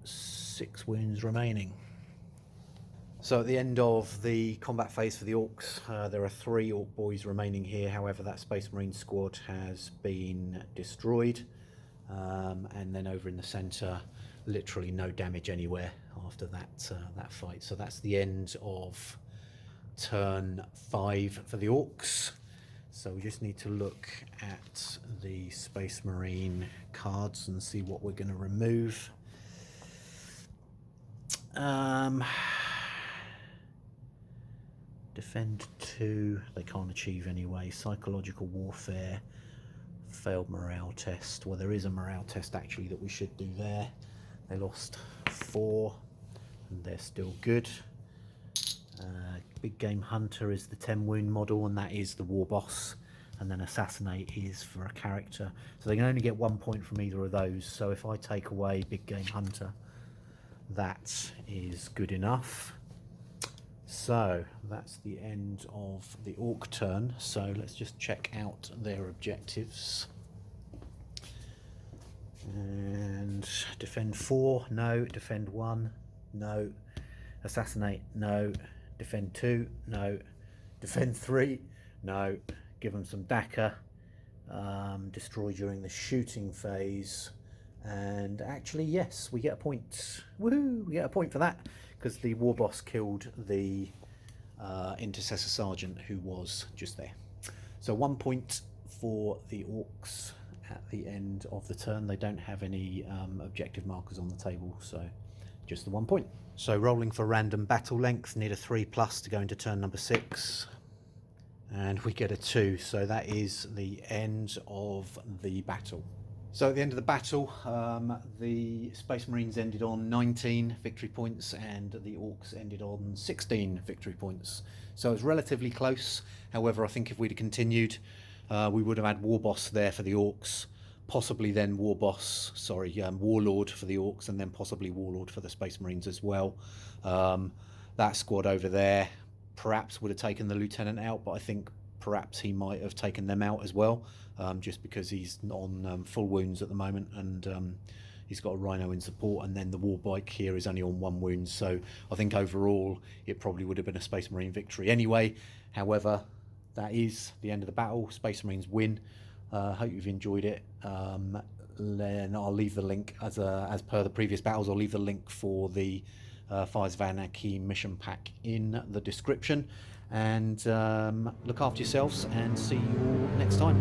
6 wounds remaining. So at the end of the combat phase for the Orks, there are 3 Ork boys remaining here. However, that Space Marine squad has been destroyed, and then over in the centre, literally no damage anywhere after that fight. So that's the end of turn 5 for the Orks. So we just need to look at the Space Marine cards and see what we're going to remove. Defend 2, they can't achieve anyway. Psychological warfare, failed morale test. Well, there is a morale test actually that we should do there. They lost 4 and they're still good. Big Game Hunter is the 10 wound model, and that is the war boss, and then Assassinate is for a character, so they can only get 1 point from either of those. So if I take away Big Game Hunter, that is good enough. So that's the end of the Ork turn. So let's just check out their objectives. And defend 4, no. Defend 1, no. Assassinate, no. Defend 2, no. Defend 3, no. Give them some Dakka. Destroy during the shooting phase. And actually, yes, we get a point. Woohoo! We get a point for that, because the war boss killed the Intercessor Sergeant who was just there. So 1 point for the Orks at the end of the turn. They don't have any objective markers on the table, so just the 1 point. So rolling for random battle length, need a 3+ to go into turn number 6, and we get a 2, so that is the end of the battle. So at the end of the battle, the Space Marines ended on 19 victory points and the Orks ended on 16 victory points. So it was relatively close. However, I think if we'd have continued, we would have had War Boss there for the Orks, possibly then Warlord for the Orks, and then possibly Warlord for the Space Marines as well. That squad over there perhaps would have taken the Lieutenant out, but I think perhaps he might have taken them out as well, just because he's on full wounds at the moment, and he's got a Rhino in support, and then the Warbike here is only on 1 wound. So I think overall it probably would have been a Space Marine victory anyway. However, that is the end of the battle. Space Marines win. Hope you've enjoyed it. Then I'll leave the link, as per the previous battles, I'll leave the link for the Fires of Anarchy mission pack in the description. And look after yourselves, and see you all next time.